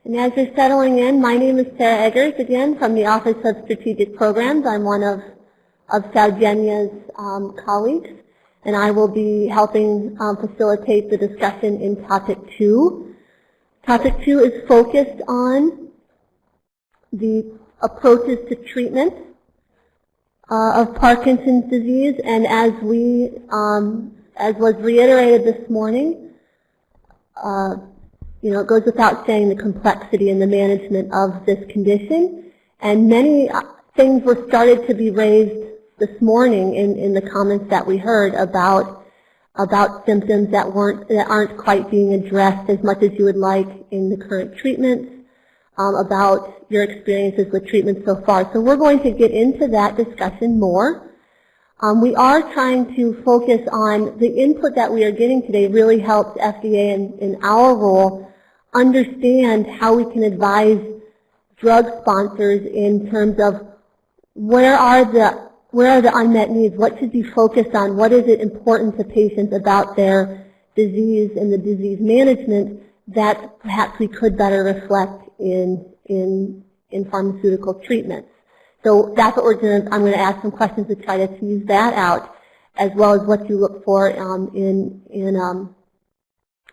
And as you're settling in, my name is Sarah Eggers, again, from the Office of Strategic Programs. I'm one of Saujany's colleagues, and I will be helping facilitate the discussion in Topic 2. Topic 2 is focused on the approaches to treatment of Parkinson's disease, and as was reiterated this morning, it goes without saying the complexity in the management of this condition, and many things were started to be raised this morning in the comments that we heard about symptoms that aren't quite being addressed as much as you would like in the current treatments, about your experiences with treatment so far. So we're going to get into that discussion more. We are trying to focus on the input that we are getting today really helps FDA in our role understand how we can advise drug sponsors in terms of where are the unmet needs, what should be focused on, what is it important to patients about their disease and the disease management that perhaps we could better reflect in pharmaceutical treatments. So that's what I'm going to ask some questions to try to tease that out, as well as what you look for in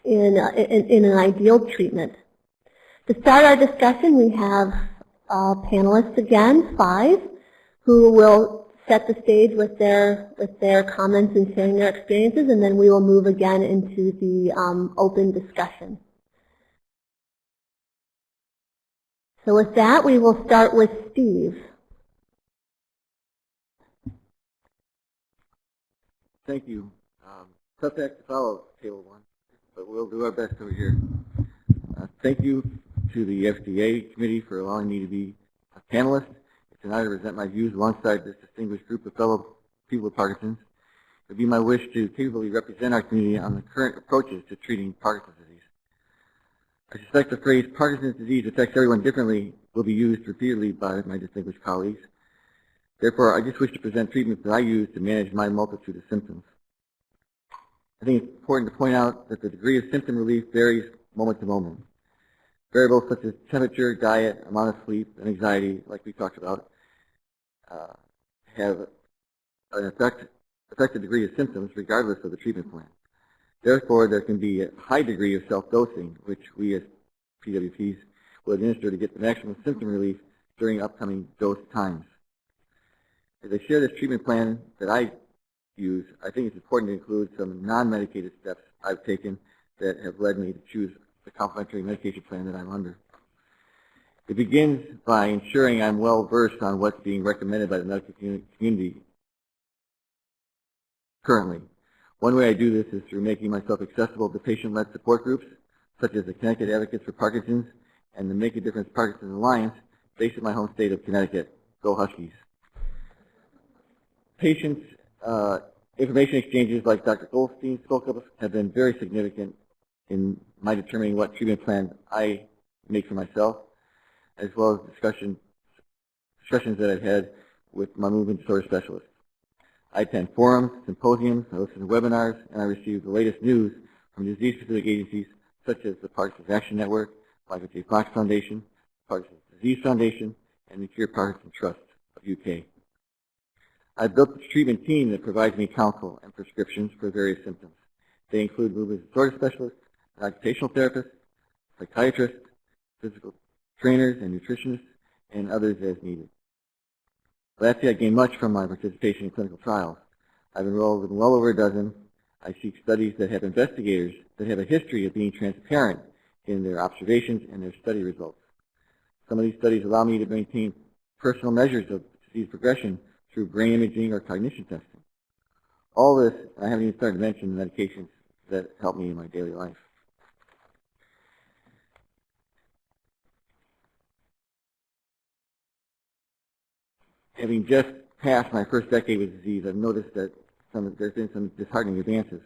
an ideal treatment. To start our discussion, we have panelists again, 5, who will set the stage with their comments and sharing their experiences, and then we will move again into the open discussion. So with that, we will start with Steve. Thank you. Tough act to follow, Table 1, but we'll do our best over here. Thank you to the FDA committee for allowing me to be a panelist. It's an honor to present my views alongside this distinguished group of fellow people with Parkinson's. It would be my wish to capably represent our community on the current approaches to treating Parkinson's disease. I suspect the phrase Parkinson's disease affects everyone differently will be used repeatedly by my distinguished colleagues. Therefore, I just wish to present treatments that I use to manage my multitude of symptoms. I think it's important to point out that the degree of symptom relief varies moment to moment. Variables such as temperature, diet, amount of sleep, and anxiety, like we talked about, have an affect the degree of symptoms regardless of the treatment plan. Therefore, there can be a high degree of self-dosing, which we as PWPs will administer to get the maximum symptom relief during upcoming dose times. As I share this treatment plan that I use, I think it's important to include some non-medicated steps I've taken that have led me to choose the complementary medication plan that I'm under. It begins by ensuring I'm well versed on what's being recommended by the medical community currently. One way I do this is through making myself accessible to patient-led support groups, such as the Connecticut Advocates for Parkinson's and the Make a Difference Parkinson's Alliance, based in my home state of Connecticut. Go Huskies. Patients' information exchanges like Dr. Goldstein spoke of have been very significant in my determining what treatment plan I make for myself, as well as discussions that I've had with my movement disorder specialists. I attend forums, symposiums, I listen to webinars, and I receive the latest news from disease-specific agencies such as the Parkinson's Action Network, Michael J. Fox Foundation, Parkinson's Disease Foundation, and the Cure Parkinson Trust of UK. I've built a treatment team that provides me counsel and prescriptions for various symptoms. They include movement disorder specialists, an occupational therapist, psychiatrists, physical trainers and nutritionists, and others as needed. Lastly, I gained much from my participation in clinical trials. I've enrolled in well over a dozen. I seek studies that have investigators that have a history of being transparent in their observations and their study results. Some of these studies allow me to maintain personal measures of disease progression through brain imaging or cognition testing. All this, I haven't even started to mention the medications that help me in my daily life. Having just passed my first decade with disease, I've noticed that there's been some disheartening advances.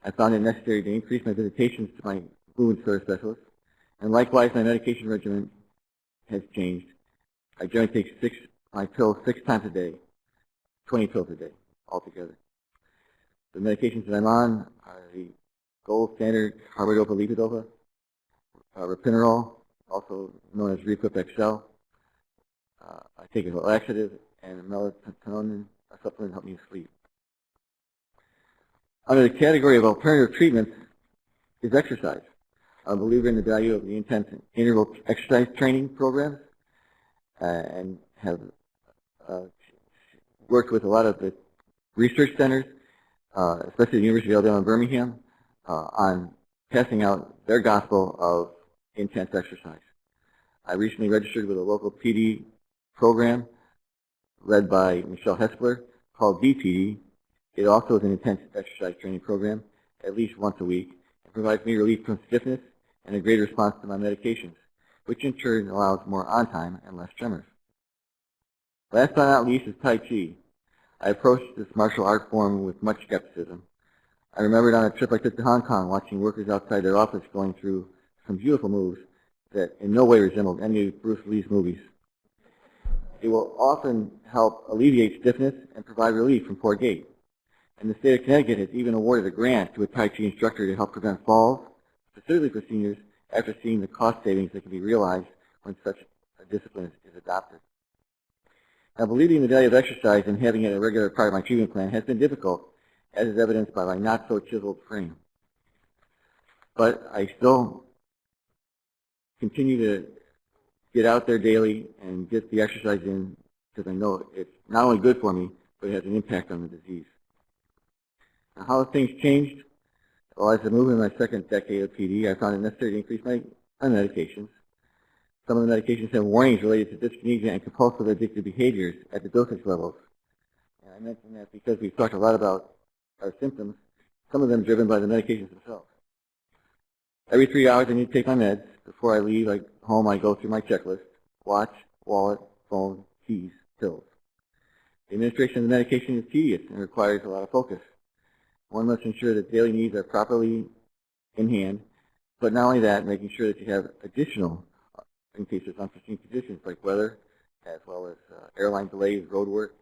I found it necessary to increase my visitations to my movement disorder specialist, and likewise my medication regimen has changed. I generally take my pills 6 times a day, 20 pills a day altogether. The medications that I'm on are the gold standard carbidopa levodopa, ropinirole, also known as Refocus XL. I take a laxative and a melatonin supplement to help me sleep. Under the category of alternative treatments is exercise. I'm a believer in the value of the intense interval exercise training programs and have worked with a lot of the research centers, especially the University of Alabama in Birmingham, on passing out their gospel of intense exercise. I recently registered with a local PD program led by Michelle Hespler called DPD. It also is an intense exercise training program at least once a week and provides me relief from stiffness and a greater response to my medications, which in turn allows more on-time and less tremors. Last but not least is Tai Chi. I approached this martial art form with much skepticism. I remembered on a trip I took to Hong Kong watching workers outside their office going through some beautiful moves that in no way resembled any of Bruce Lee's movies. It will often help alleviate stiffness and provide relief from poor gait. And the state of Connecticut has even awarded a grant to a Tai Chi instructor to help prevent falls, specifically for seniors, after seeing the cost savings that can be realized when such a discipline is adopted. Now, believing in the value of exercise and having it a regular part of my treatment plan has been difficult, as is evidenced by my not-so-chiseled frame. But I still continue to get out there daily and get the exercise in because I know it's not only good for me, but it has an impact on the disease. Now, how have things changed? Well, as I move in my second decade of PD, I found it necessary to increase my medications. Some of the medications have warnings related to dyskinesia and compulsive addictive behaviors at the dosage levels. And I mention that because we've talked a lot about our symptoms, some of them driven by the medications themselves. Every 3 hours I need to take my meds. Before I leave home, I go through my checklist: watch, wallet, phone, keys, pills. The administration of the medication is tedious and requires a lot of focus. One must ensure that daily needs are properly in hand, but not only that, making sure that you have additional, in case of unforeseen conditions like weather, as well as airline delays, road work,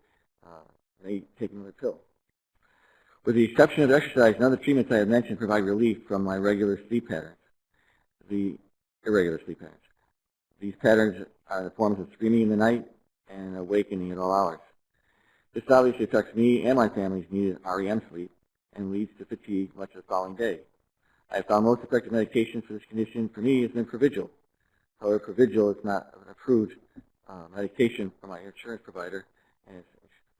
taking another pill. With the exception of exercise, none of the treatments I have mentioned provide relief from my regular sleep patterns, the irregular sleep patterns. These patterns are the forms of screaming in the night and awakening at all hours. This obviously affects me and my family's needed REM sleep and leads to fatigue much of the following day. I have found most effective medication for this condition for me has been Provigil. However, Provigil is not an approved medication from my insurance provider, and it's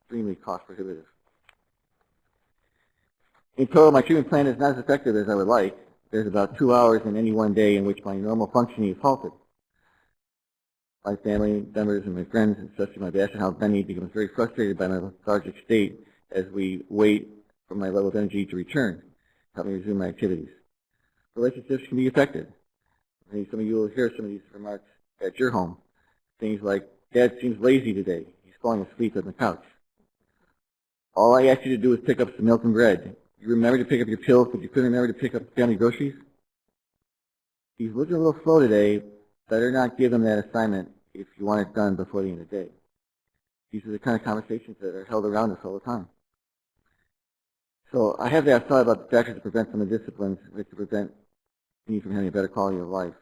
extremely cost prohibitive. In total, my treatment plan is not as effective as I would like. There's about 2 hours in any one day in which my normal functioning is halted. My family members and my friends, especially my Bastion House Benny, becomes very frustrated by my lethargic state as we wait for my level of energy to return, help me resume my activities. Relationships can be affected. Maybe some of you will hear some of these remarks at your home. Things like, "Dad seems lazy today. He's falling asleep on the couch." All I ask you to do is pick up some milk and bread. You remember to pick up your pills, but you couldn't remember to pick up family groceries? He's looking a little slow today. Better not give him that assignment if you want it done before the end of the day. These are the kind of conversations that are held around us all the time. So I have that thought about the factors that prevent some of the disciplines that could prevent me from having a better quality of life.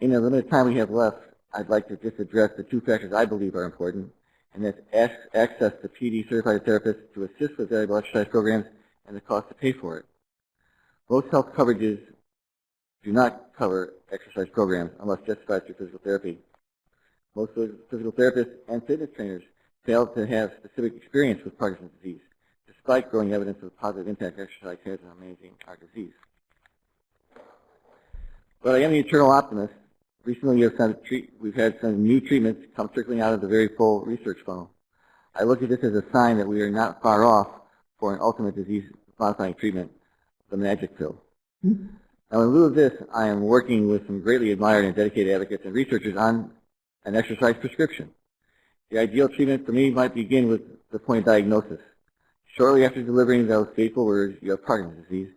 In the limited time we have left, I'd like to just address the two factors I believe are important, and that's access to PD certified therapists to assist with valuable exercise programs and the cost to pay for it. Most health coverages do not cover exercise programs unless justified through physical therapy. Most physical therapists and fitness trainers fail to have specific experience with Parkinson's disease, despite growing evidence of the positive impact exercise has on managing our disease. But I am the eternal optimist. Recently, we've had some new treatments come trickling out of the very full research funnel. I look at this as a sign that we are not far off for an ultimate disease-modifying treatment, the magic pill. Now, in lieu of this, I am working with some greatly admired and dedicated advocates and researchers on an exercise prescription. The ideal treatment for me might begin with the point of diagnosis. Shortly after delivering those fateful words, you have Parkinson's disease,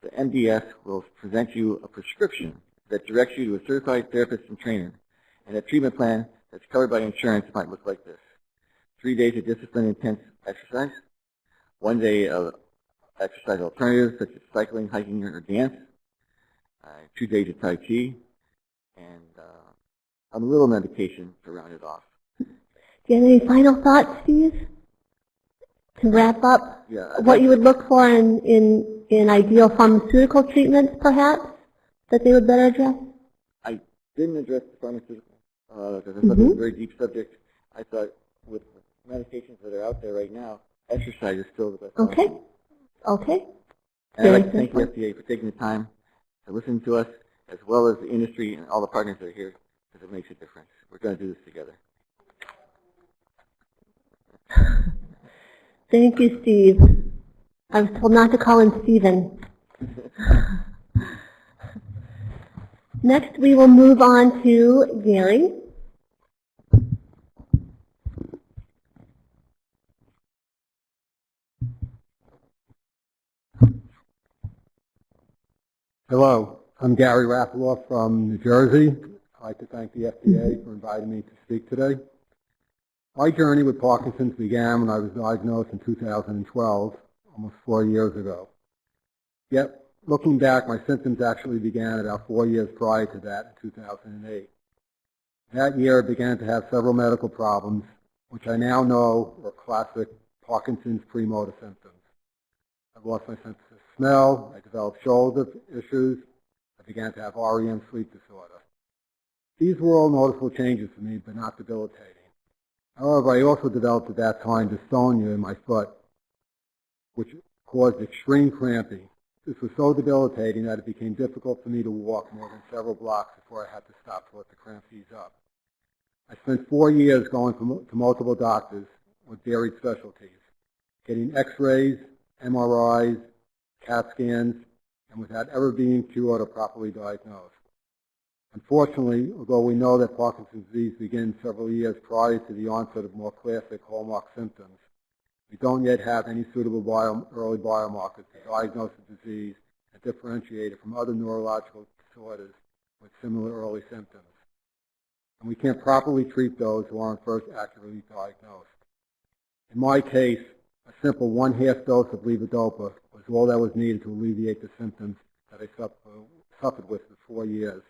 the MDS will present you a prescription that directs you to a certified therapist and trainer, and a treatment plan that's covered by insurance might look like this: 3 days of disciplined, intense exercise, 1 day of exercise alternatives such as cycling, hiking, or dance, 2 days of Tai Chi, and a little medication to round it off. Do you have any final thoughts, Steve? To wrap up, what you would look for in ideal pharmaceutical treatments, perhaps, that they would better address? I didn't address the pharmaceutical because I thought it was a very deep subject. I thought with the medications that are out there right now, exercise is still the best. Okay. Okay. And I'd like to thank the FDA for taking the time to listen to us, as well as the industry and all the partners that are here, because it makes a difference. We're going to do this together. Thank you, Steve. I was told not to call him Steven. Next, we will move on to Gary. Hello, I'm Gary Raffaloff from New Jersey. I'd like to thank the FDA for inviting me to speak today. My journey with Parkinson's began when I was diagnosed in 2012, almost 4 years ago. Yet, looking back, my symptoms actually began about 4 years prior to that, in 2008. That year, I began to have several medical problems, which I now know are classic Parkinson's premotor symptoms. I lost my sense of smell, I developed shoulder issues, I began to have REM sleep disorder. These were all noticeable changes for me, but not debilitating. However, I also developed at that time dystonia in my foot, which caused extreme cramping. This was so debilitating that it became difficult for me to walk more than several blocks before I had to stop to let the cramps ease up. I spent 4 years going to multiple doctors with varied specialties, getting x-rays, MRIs, CAT scans, and without ever being cured or properly diagnosed. Unfortunately, although we know that Parkinson's disease begins several years prior to the onset of more classic hallmark symptoms, we don't yet have any suitable early biomarkers to diagnose the disease and differentiate it from other neurological disorders with similar early symptoms. And we can't properly treat those who aren't first accurately diagnosed. In my case, a simple 1/2 dose of levodopa was all that was needed to alleviate the symptoms that I suffered with for 4 years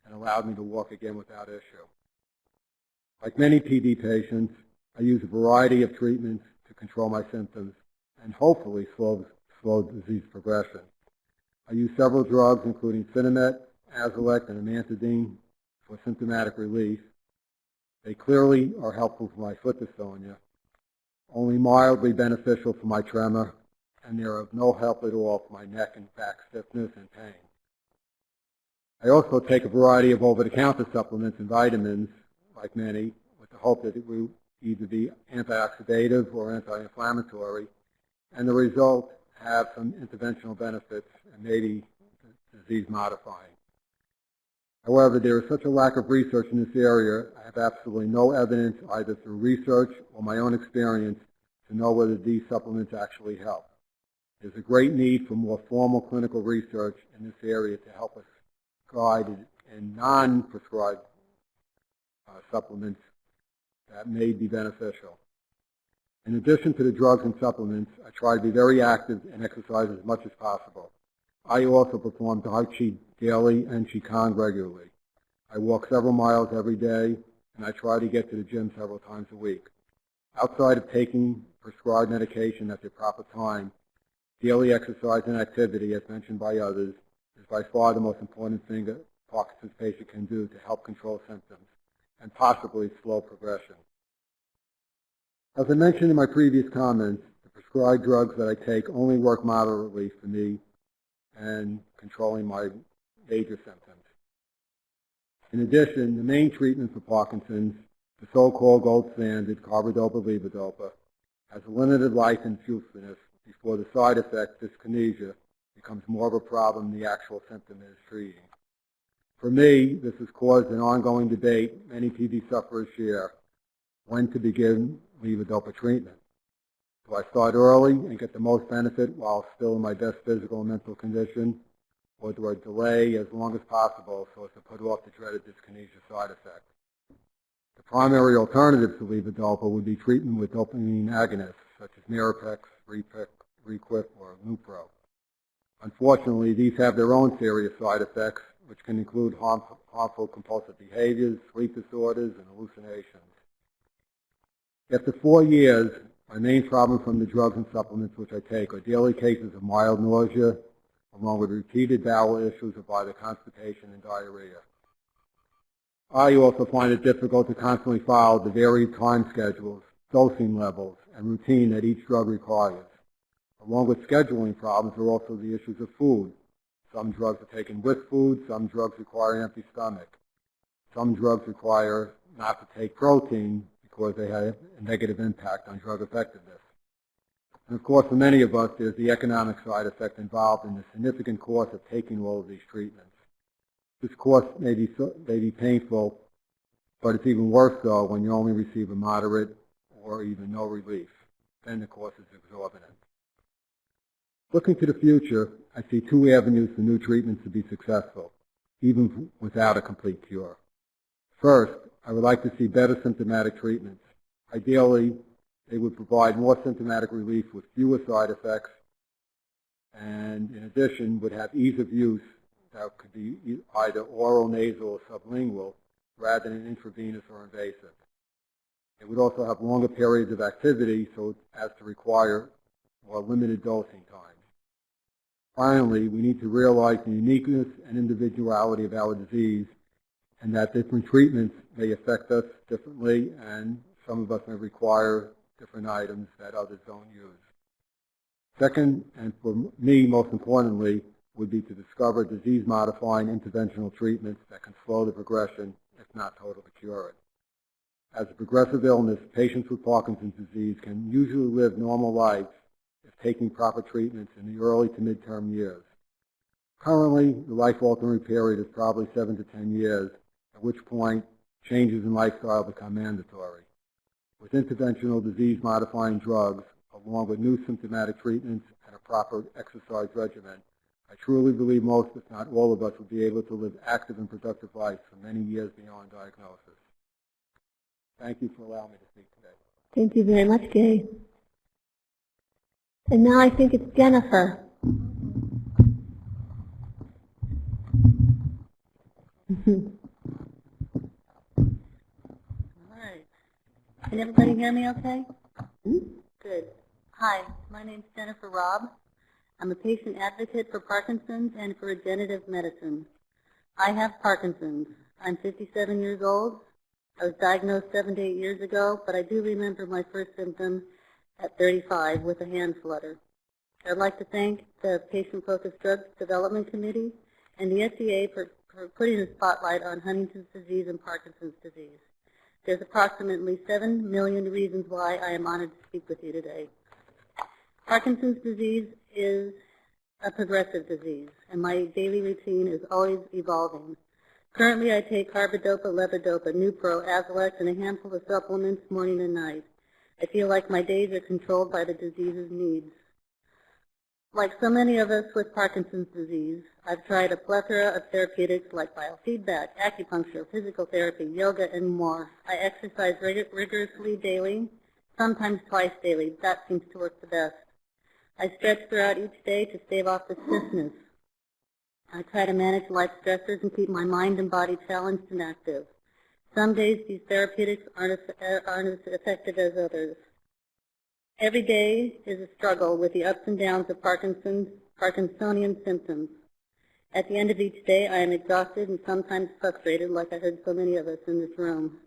and allowed me to walk again without issue. Like many PD patients, I use a variety of treatments to control my symptoms and hopefully slow disease progression. I use several drugs, including Sinemet, Azilect, and amantadine for symptomatic relief. They clearly are helpful for my foot dystonia, only mildly beneficial for my tremor, and they are of no help at all for my neck and back stiffness and pain. I also take a variety of over-the-counter supplements and vitamins, like many, with the hope that it will either be antioxidative or anti-inflammatory, and the result have some interventional benefits and maybe disease-modifying. However, there is such a lack of research in this area, I have absolutely no evidence either through research or my own experience to know whether these supplements actually help. There's a great need for more formal clinical research in this area to help us guide in non-prescribed supplements that may be beneficial. In addition to the drugs and supplements, I try to be very active and exercise as much as possible. I also perform Tai Chi daily and Qigong regularly. I walk several miles every day, and I try to get to the gym several times a week. Outside of taking prescribed medication at the proper time, daily exercise and activity, as mentioned by others, is by far the most important thing that a Parkinson's patient can do to help control symptoms and possibly slow progression. As I mentioned in my previous comments, the prescribed drugs that I take only work moderately for me and controlling my major symptoms. In addition, the main treatment for Parkinson's, the so-called gold standard carbidopa-levodopa, has a limited life and usefulness before the side effect, dyskinesia, becomes more of a problem than the actual symptom it is treating. For me, this has caused an ongoing debate many PD sufferers share when to begin levodopa treatment. Do I start early and get the most benefit while still in my best physical and mental condition, or do I delay as long as possible so as to put off the dreaded dyskinesia side effect? The primary alternative to levodopa would be treatment with dopamine agonists such as Mirapex, Requip, or Lupro. Unfortunately, these have their own serious side effects, which can include harmful compulsive behaviors, sleep disorders, and hallucinations. After 4 years, my main problem from the drugs and supplements which I take are daily cases of mild nausea, along with repeated bowel issues of either constipation and diarrhea. I also find it difficult to constantly follow the varied time schedules, dosing levels, and routine that each drug requires. Along with scheduling problems are also the issues of food. Some drugs are taken with food, some drugs require an empty stomach. Some drugs require not to take protein because they have a negative impact on drug effectiveness. And of course, for many of us, there's the economic side effect involved in the significant cost of taking all of these treatments. This cost may be painful, but it's even worse so when you only receive a moderate or even no relief. Then the cost is exorbitant. Looking to the future, I see 2 avenues for new treatments to be successful, even without a complete cure. First, I would like to see better symptomatic treatments. Ideally, they would provide more symptomatic relief with fewer side effects, and in addition would have ease of use that could be either oral, nasal, or sublingual, rather than intravenous or invasive. It would also have longer periods of activity so as to require more limited dosing times. Finally, we need to realize the uniqueness and individuality of our disease, and that different treatments may affect us differently, and some of us may require different items that others don't use. Second, and for me most importantly, would be to discover disease-modifying interventional treatments that can slow the progression, if not totally cure it. As a progressive illness, patients with Parkinson's disease can usually live normal lives if taking proper treatments in the early to midterm years. Currently, the life-altering period is probably 7 to 10 years, at which point changes in lifestyle become mandatory. With interventional disease-modifying drugs, along with new symptomatic treatments and a proper exercise regimen, I truly believe most, if not all of us, will be able to live active and productive lives for many years beyond diagnosis. Thank you for allowing me to speak today. Thank you very much, Gay. And now I think it's Jennifer. All right. Can everybody hear me okay? Good. Hi, my name's Jennifer Robb. I'm a patient advocate for Parkinson's and for regenerative medicine. I have Parkinson's. I'm 57 years old. I was diagnosed 7 to 8 years ago, but I do remember my first symptom at 35 with a hand flutter. I'd like to thank the Patient-Focused Drug Development Committee and the FDA for putting a spotlight on Huntington's disease and Parkinson's disease. There's approximately 7 million reasons why I am honored to speak with you today. Parkinson's disease is a progressive disease, and my daily routine is always evolving. Currently, I take carbidopa, levodopa, Nupro, Azilex, and a handful of supplements morning and night. I feel like my days are controlled by the disease's needs. Like so many of us with Parkinson's disease, I've tried a plethora of therapeutics like biofeedback, acupuncture, physical therapy, yoga, and more. I exercise rigorously daily, sometimes twice daily. That seems to work the best. I stretch throughout each day to stave off the stiffness. I try to manage life stressors and keep my mind and body challenged and active. Some days these therapeutics aren't as effective as others. Every day is a struggle with the ups and downs of Parkinsonian symptoms. At the end of each day, I am exhausted and sometimes frustrated, like I heard so many of us in this room.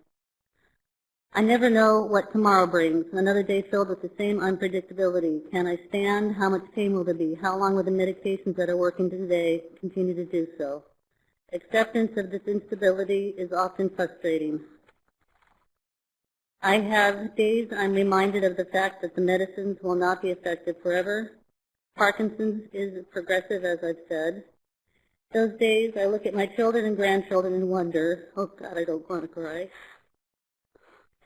I never know what tomorrow brings, another day filled with the same unpredictability. Can I stand? How much pain will there be? How long will the medications that are working today continue to do so? Acceptance of this instability is often frustrating. I have days I'm reminded of the fact that the medicines will not be effective forever. Parkinson's is progressive, as I've said. Those days I look at my children and grandchildren and wonder, oh God, I don't want to cry.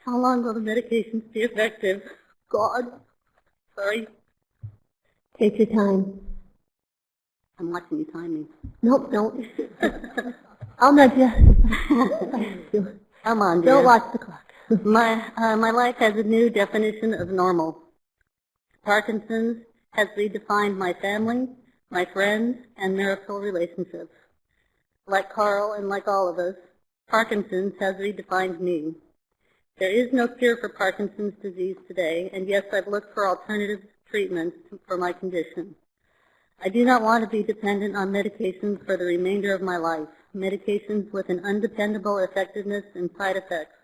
How long will the medications be effective? God, sorry. Take your time. I'm watching you time me. Nope, don't. I'll nudge you. Come on, dear. Don't watch the clock. My life has a new definition of normal. Parkinson's has redefined my family, my friends, and marital relationships. Like Carl and like all of us, Parkinson's has redefined me. There is no cure for Parkinson's disease today, and yes, I've looked for alternative treatments for my condition. I do not want to be dependent on medications for the remainder of my life, medications with an undependable effectiveness and side effects.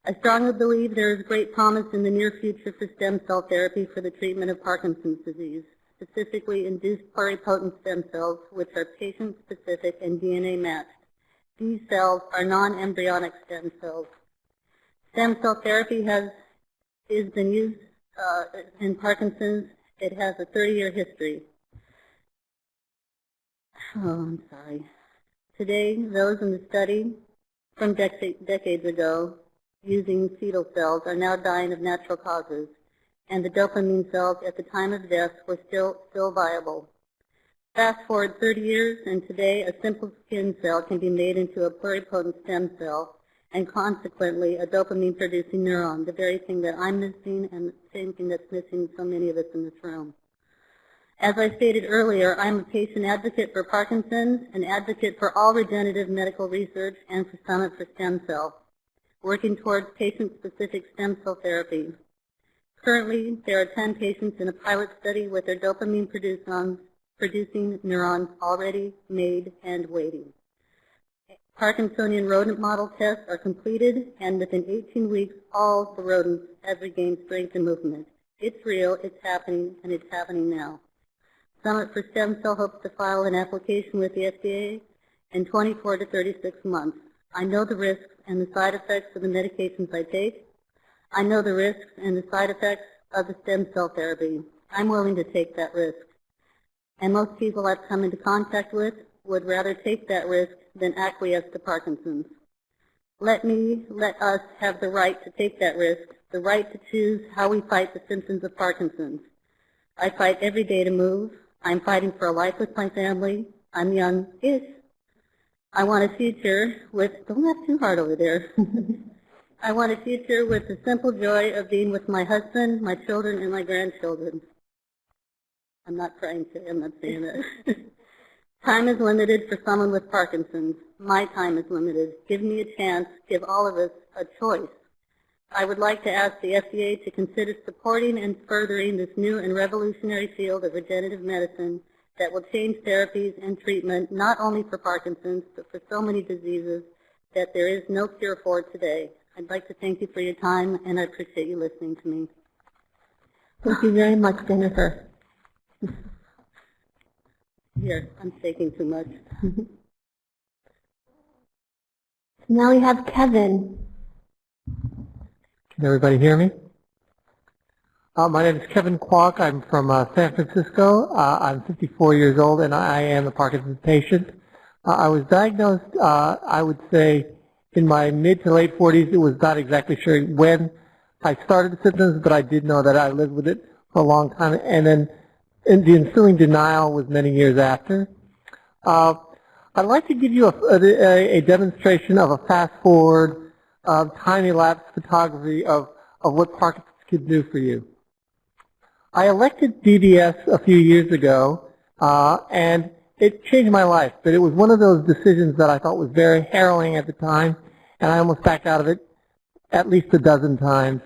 I strongly believe there is great promise in the near future for stem cell therapy for the treatment of Parkinson's disease, specifically induced pluripotent stem cells, which are patient-specific and DNA-matched. These cells are non-embryonic stem cells. Stem cell therapy has been used in Parkinson's. It has a 30-year history. Oh, I'm sorry. Today, those in the study from decades ago using fetal cells are now dying of natural causes, and the dopamine cells at the time of death were still viable. Fast forward 30 years, and today a simple skin cell can be made into a pluripotent stem cell, and consequently a dopamine-producing neuron, the very thing that I'm missing and the same thing that's missing so many of us in this room. As I stated earlier, I'm a patient advocate for Parkinson's, an advocate for all regenerative medical research, and for Summit for Stem Cell, working towards patient-specific stem cell therapy. Currently, there are 10 patients in a pilot study with their dopamine-producing neurons already made and waiting. Parkinsonian rodent model tests are completed, and within 18 weeks, all the rodents have regained strength and movement. It's real, it's happening, and it's happening now. Summit for Stem Cell hopes to file an application with the FDA in 24 to 36 months. I know the risks and the side effects of the medications I take. I know the risks and the side effects of the stem cell therapy. I'm willing to take that risk. And most people I've come into contact with would rather take that risk than acquiesce to Parkinson's. Let us have the right to take that risk, the right to choose how we fight the symptoms of Parkinson's. I fight every day to move. I'm fighting for a life with my family. I'm young-ish. I want a future with, don't laugh too hard over there. I want a future with the simple joy of being with my husband, my children, and my grandchildren. I'm not trying to, I'm not saying that. Time is limited for someone with Parkinson's. My time is limited. Give me a chance. Give all of us a choice. I would like to ask the FDA to consider supporting and furthering this new and revolutionary field of regenerative medicine that will change therapies and treatment not only for Parkinson's, but for so many diseases that there is no cure for today. I'd like to thank you for your time, and I appreciate you listening to me. Thank you very much, Jennifer. Here, I'm shaking too much. Now we have Kevin. Can everybody hear me? My name is Kevin Klock. I'm from San Francisco. I'm 54 years old, and I am a Parkinson's patient. I was diagnosed, I would say, in my mid to late 40s. It was not exactly sure when I started the symptoms, but I did know that I lived with it for a long time, and then the ensuing denial was many years after. I'd like to give you a demonstration of a fast-forward, time-elapse photography of what Parkinson's could do for you. I elected DDS a few years ago, and it changed my life, but it was one of those decisions that I thought was very harrowing at the time, and I almost backed out of it at least a dozen times.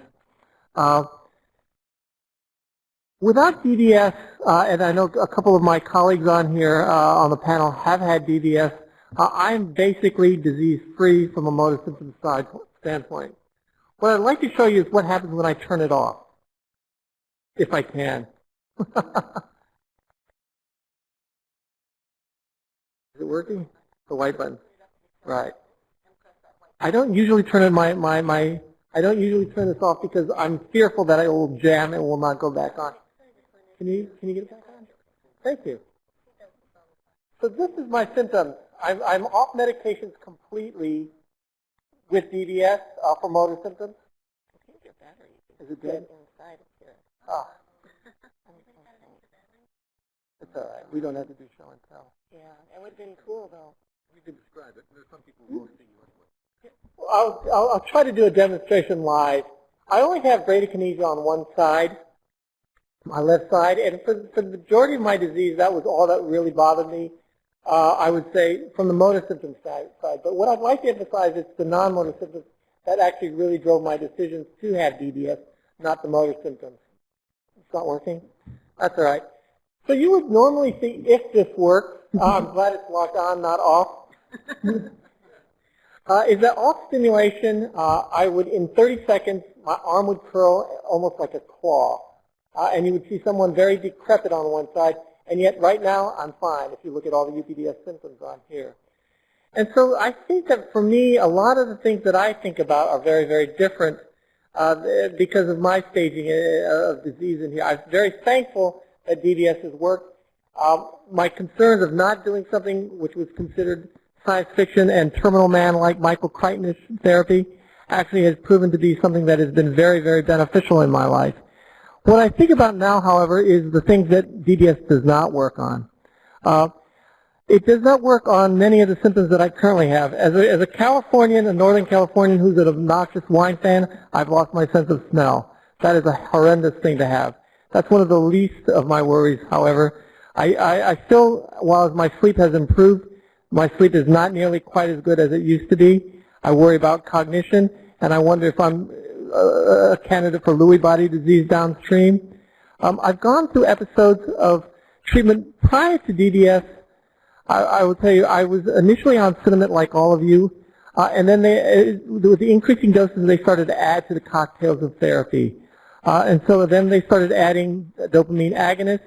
Without DDS, and I know a couple of my colleagues on here on the panel have had DDS, I'm basically disease-free from a motor symptom standpoint. What I'd like to show you is what happens when I turn it off, if I can. Is it working? The white button. Right. I don't usually turn it I don't usually turn this off because I'm fearful that it will jam and will not go back on. Can you get it back on? Thank you. So this is my symptoms. I'm off medications completely with DDS for motor symptoms. Is it dead? Oh. It's all right. We don't have to do show and tell. Yeah, it would have been cool, though. You can describe it. There's some people who will see you anyway. Well, I'll try to do a demonstration live. I only have bradykinesia on one side, my left side, and for the majority of my disease, that was all that really bothered me. I would say, from the motor symptoms side. But what I'd like to emphasize is the non-motor symptoms that actually really drove my decisions to have DDS, not the motor symptoms. It's not working? That's all right. So you would normally see if this works. I'm glad it's locked on, not off. Is that off stimulation, I would, in 30 seconds, my arm would curl almost like a claw. And you would see someone very decrepit on one side, and yet right now I'm fine if you look at all the UPDS symptoms on here. And so I think that for me, a lot of the things that I think about are very, very different because of my staging of disease in here. I'm very thankful that DDS has worked. My concerns of not doing something which was considered science fiction and terminal man like Michael Crichtonish therapy actually has proven to be something that has been very, very beneficial in my life. What I think about now, however, is the things that DDS does not work on. It does not work on many of the symptoms that I currently have. As a Californian, a Northern Californian who's an obnoxious wine fan, I've lost my sense of smell. That is a horrendous thing to have. That's one of the least of my worries, however. I still, while my sleep has improved, my sleep is not nearly quite as good as it used to be. I worry about cognition, and I wonder if I'm a candidate for Lewy body disease downstream. I've gone through episodes of treatment prior to DDS. I will tell you, I was initially on Cinnamon like all of you, and then with the increasing doses, they started to add to the cocktails of therapy. And so then they started adding dopamine agonists.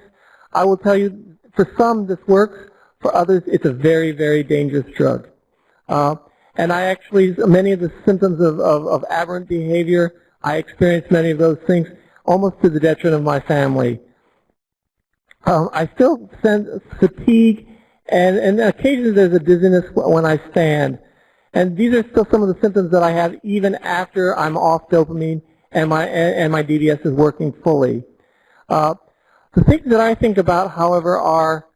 I will tell you, for some this works. For others, it's a very, very dangerous drug. And I actually, many of the symptoms of aberrant behavior, I experienced many of those things almost to the detriment of my family. I still sense fatigue, and occasionally there's a dizziness when I stand. And these are still some of the symptoms that I have even after I'm off dopamine and my DDS is working fully. The things that I think about, however, are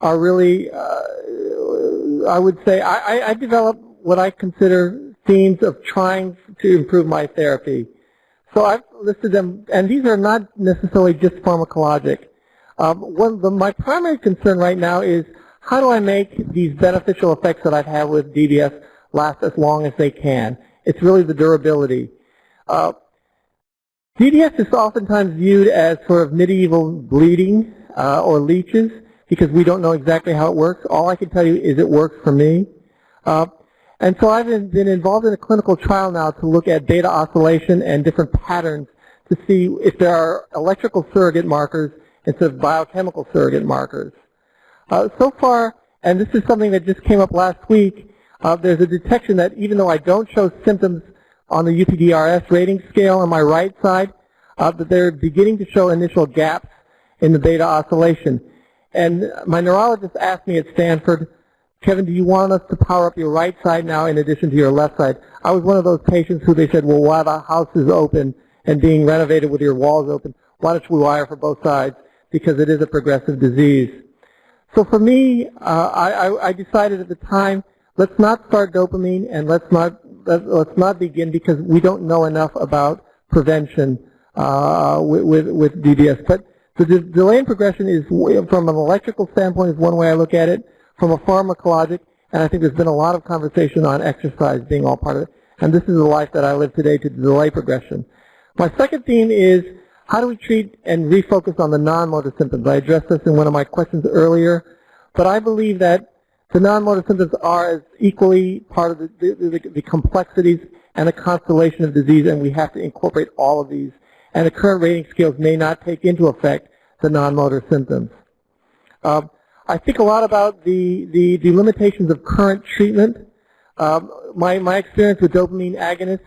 really, I would say, I developed what I consider themes of trying to improve my therapy. So I've listed them, and these are not necessarily just pharmacologic. My primary concern right now is how do I make these beneficial effects that I've had with DDS last as long as they can? It's really the durability. DDS is oftentimes viewed as sort of medieval bleeding or leeches because we don't know exactly how it works. All I can tell you is it works for me. And so I've been involved in a clinical trial now to look at beta oscillation and different patterns to see if there are electrical surrogate markers instead of biochemical surrogate markers. So far, and this is something that just came up last week, there's a detection that even though I don't show symptoms on the UPDRS rating scale on my right side, that they're beginning to show initial gaps in the beta oscillation. And my neurologist asked me at Stanford, Kevin, do you want us to power up your right side now in addition to your left side? I was one of those patients who they said, well, while the house is open and being renovated with your walls open, why don't we wire for both sides? Because it is a progressive disease. So for me, I decided at the time, let's not start dopamine and let's not begin because we don't know enough about prevention with DDS. But the delay in progression is, from an electrical standpoint, is one way I look at it. From a pharmacologic, and I think there's been a lot of conversation on exercise being all part of it. And this is the life that I live today to delay progression. My second theme is how do we treat and refocus on the non-motor symptoms? I addressed this in one of my questions earlier, but I believe that the non-motor symptoms are as equally part of the complexities and the constellation of disease, and we have to incorporate all of these. And the current rating scales may not take into effect the non-motor symptoms. I think a lot about the limitations of current treatment. My experience with dopamine agonists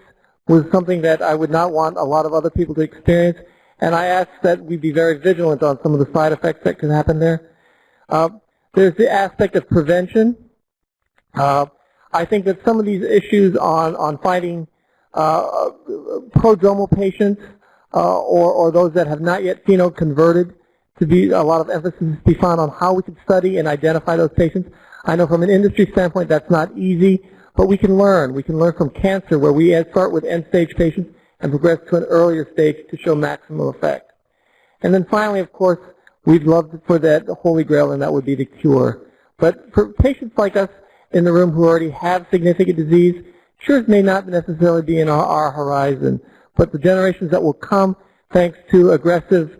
was something that I would not want a lot of other people to experience, and I asked that we be very vigilant on some of the side effects that can happen there. There's the aspect of prevention. I think that some of these issues on finding prodromal patients or those that have not yet phenoconverted, to be a lot of emphasis to be found on how we can study and identify those patients. I know from an industry standpoint that's not easy, but we can learn. We can learn from cancer where we start with end-stage patients and progress to an earlier stage to show maximum effect. And then finally, of course, we'd love for that holy grail, and that would be the cure. But for patients like us in the room who already have significant disease, cures may not necessarily be in our horizon, but the generations that will come, thanks to aggressive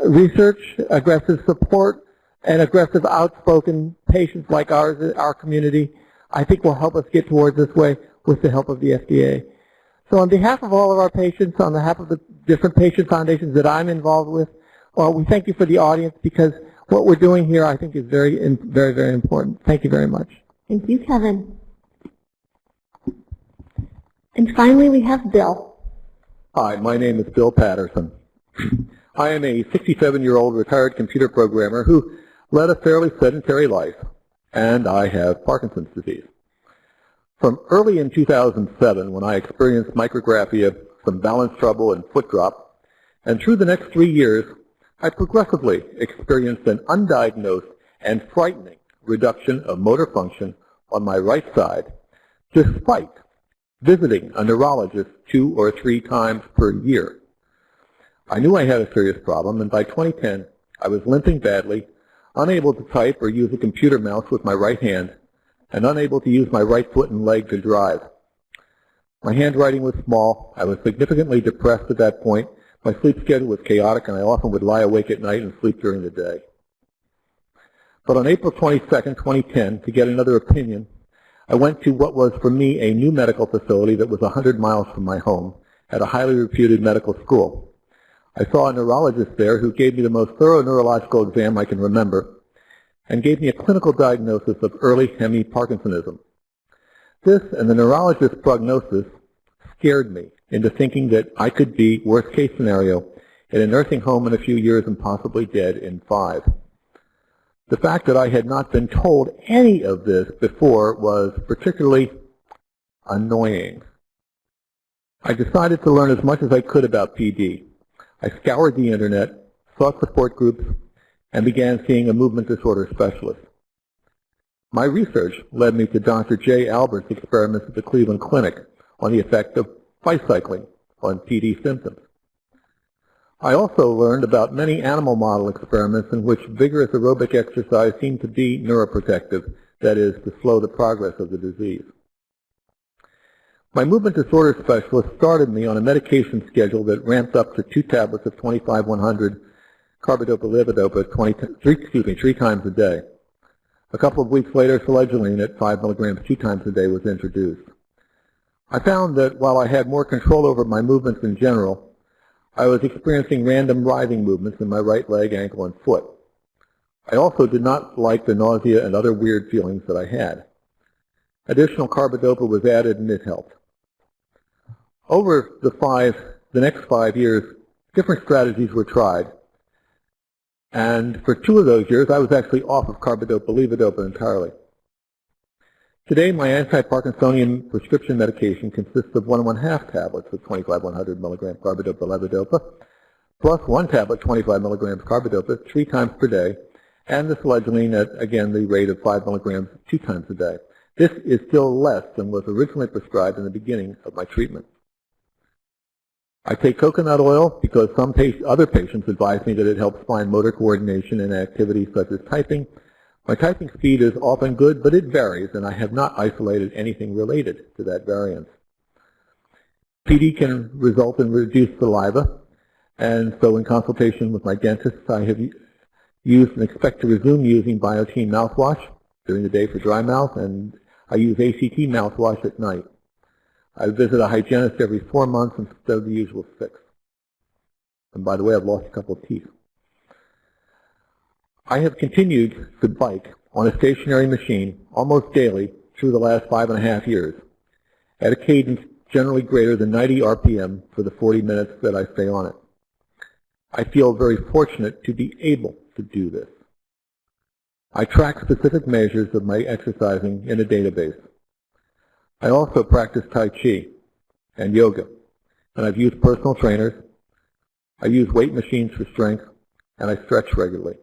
research, aggressive support, and aggressive outspoken patients like ours, our community, I think will help us get towards this way with the help of the FDA. So on behalf of all of our patients, on behalf of the different patient foundations that I'm involved with, we thank you for the audience, because what we're doing here I think is very, very, very important. Thank you very much. Thank you, Kevin. And finally, we have Bill. Hi, my name is Bill Patterson. I am a 67-year-old retired computer programmer who led a fairly sedentary life, and I have Parkinson's disease. From early in 2007, when I experienced micrographia, some balance trouble, and foot drop, and through the next 3 years, I progressively experienced an undiagnosed and frightening reduction of motor function on my right side, despite visiting a neurologist 2 or 3 times per year. I knew I had a serious problem, and by 2010, I was limping badly, unable to type or use a computer mouse with my right hand, and unable to use my right foot and leg to drive. My handwriting was small. I was significantly depressed at that point. My sleep schedule was chaotic, and I often would lie awake at night and sleep during the day. But on April 22nd, 2010, to get another opinion, I went to what was for me a new medical facility that was 100 miles from my home at a highly reputed medical school. I saw a neurologist there who gave me the most thorough neurological exam I can remember and gave me a clinical diagnosis of early hemi-Parkinsonism. This and the neurologist's prognosis scared me into thinking that I could be, worst case scenario, in a nursing home in a few years and possibly dead in 5. The fact that I had not been told any of this before was particularly annoying. I decided to learn as much as I could about PD. I scoured the internet, sought support groups, and began seeing a movement disorder specialist. My research led me to Dr. J. Albert's experiments at the Cleveland Clinic on the effect of bicycling on PD symptoms. I also learned about many animal model experiments in which vigorous aerobic exercise seemed to be neuroprotective, that is, to slow the progress of the disease. My movement disorder specialist started me on a medication schedule that ramped up to 2 tablets of 25-100 carbidopa-levodopa 3 times a day. A couple of weeks later, selegiline at 5 milligrams 2 times a day was introduced. I found that while I had more control over my movements in general, I was experiencing random writhing movements in my right leg, ankle, and foot. I also did not like the nausea and other weird feelings that I had. Additional carbidopa was added, and it helped. Over the next 5 years, different strategies were tried. And for 2 of those years, I was actually off of carbidopa-levodopa entirely. Today, my anti-Parkinsonian prescription medication consists of 1 1/2 tablets of 25-100 milligrams carbidopa-levodopa, plus 1 tablet 25 milligrams carbidopa 3 times per day, and the selegiline at, again, the rate of 5 milligrams 2 times a day. This is still less than was originally prescribed in the beginning of my treatment. I take coconut oil because some other patients advise me that it helps fine motor coordination in activities such as typing. My typing speed is often good, but it varies, and I have not isolated anything related to that variance. PD can result in reduced saliva, and so in consultation with my dentist, I have used and expect to resume using Biotene mouthwash during the day for dry mouth, and I use ACT mouthwash at night. I visit a hygienist every 4 months instead of the usual 6. And by the way, I've lost a couple of teeth. I have continued to bike on a stationary machine almost daily through the last 5.5 years, at a cadence generally greater than 90 RPM for the 40 minutes that I stay on it. I feel very fortunate to be able to do this. I track specific measures of my exercising in a database. I also practice Tai Chi and yoga, and I've used personal trainers. I use weight machines for strength, and I stretch regularly.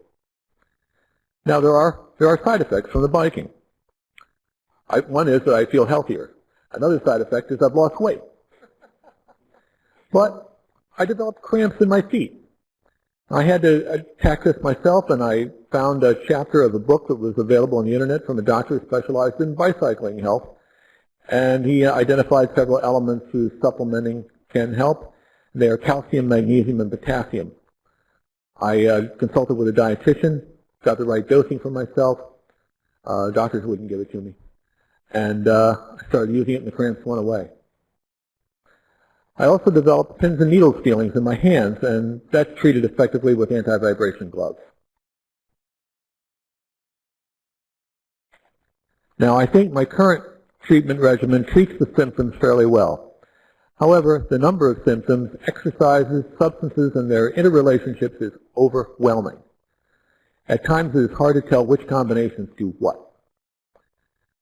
Now, there are side effects from the biking. One is that I feel healthier. Another side effect is I've lost weight. But I developed cramps in my feet. I had to attack this myself, and I found a chapter of a book that was available on the internet from a doctor who specialized in bicycling health, and he identified several elements whose supplementing can help. They are calcium, magnesium, and potassium. I consulted with a dietitian, got the right dosing for myself. Doctors wouldn't give it to me. And I started using it, and the cramps went away. I also developed pins and needles feelings in my hands, and that's treated effectively with anti-vibration gloves. Now, I think my current treatment regimen treats the symptoms fairly well. However, the number of symptoms, exercises, substances, and their interrelationships is overwhelming. At times, it is hard to tell which combinations do what.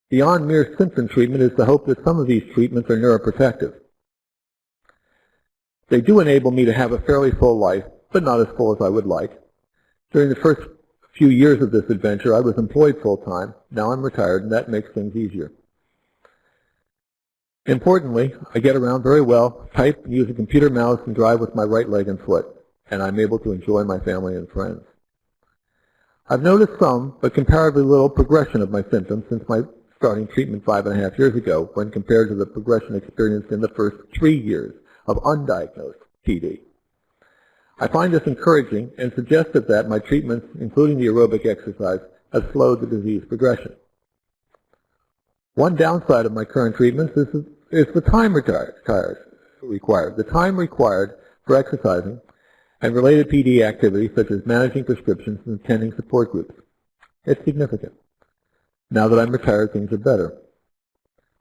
Beyond mere symptom treatment is the hope that some of these treatments are neuroprotective. They do enable me to have a fairly full life, but not as full as I would like. During the first few years of this adventure, I was employed full-time. Now I'm retired, and that makes things easier. Importantly, I get around very well, type, use a computer mouse, and drive with my right leg and foot, and I'm able to enjoy my family and friends. I've noticed some, but comparatively little, progression of my symptoms since my starting treatment 5.5 years ago when compared to the progression experienced in the first 3 years of undiagnosed TD. I find this encouraging and suggestive that my treatments, including the aerobic exercise, have slowed the disease progression. One downside of my current treatments is the time required. The time required for exercising and related PD activities such as managing prescriptions and attending support groups. It's significant. Now that I'm retired, things are better.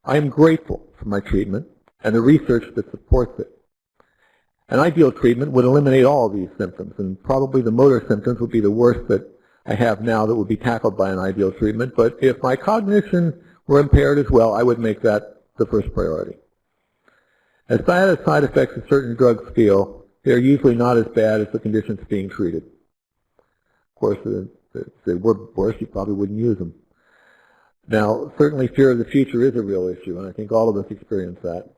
I am grateful for my treatment and the research that supports it. An ideal treatment would eliminate all of these symptoms, and probably the motor symptoms would be the worst that I have now that would be tackled by an ideal treatment, but if my cognition were impaired as well, I would make that the first priority. As bad as side effects of certain drugs feel, they are usually not as bad as the conditions being treated. Of course, if they were worse, you probably wouldn't use them. Now, certainly fear of the future is a real issue, and I think all of us experience that.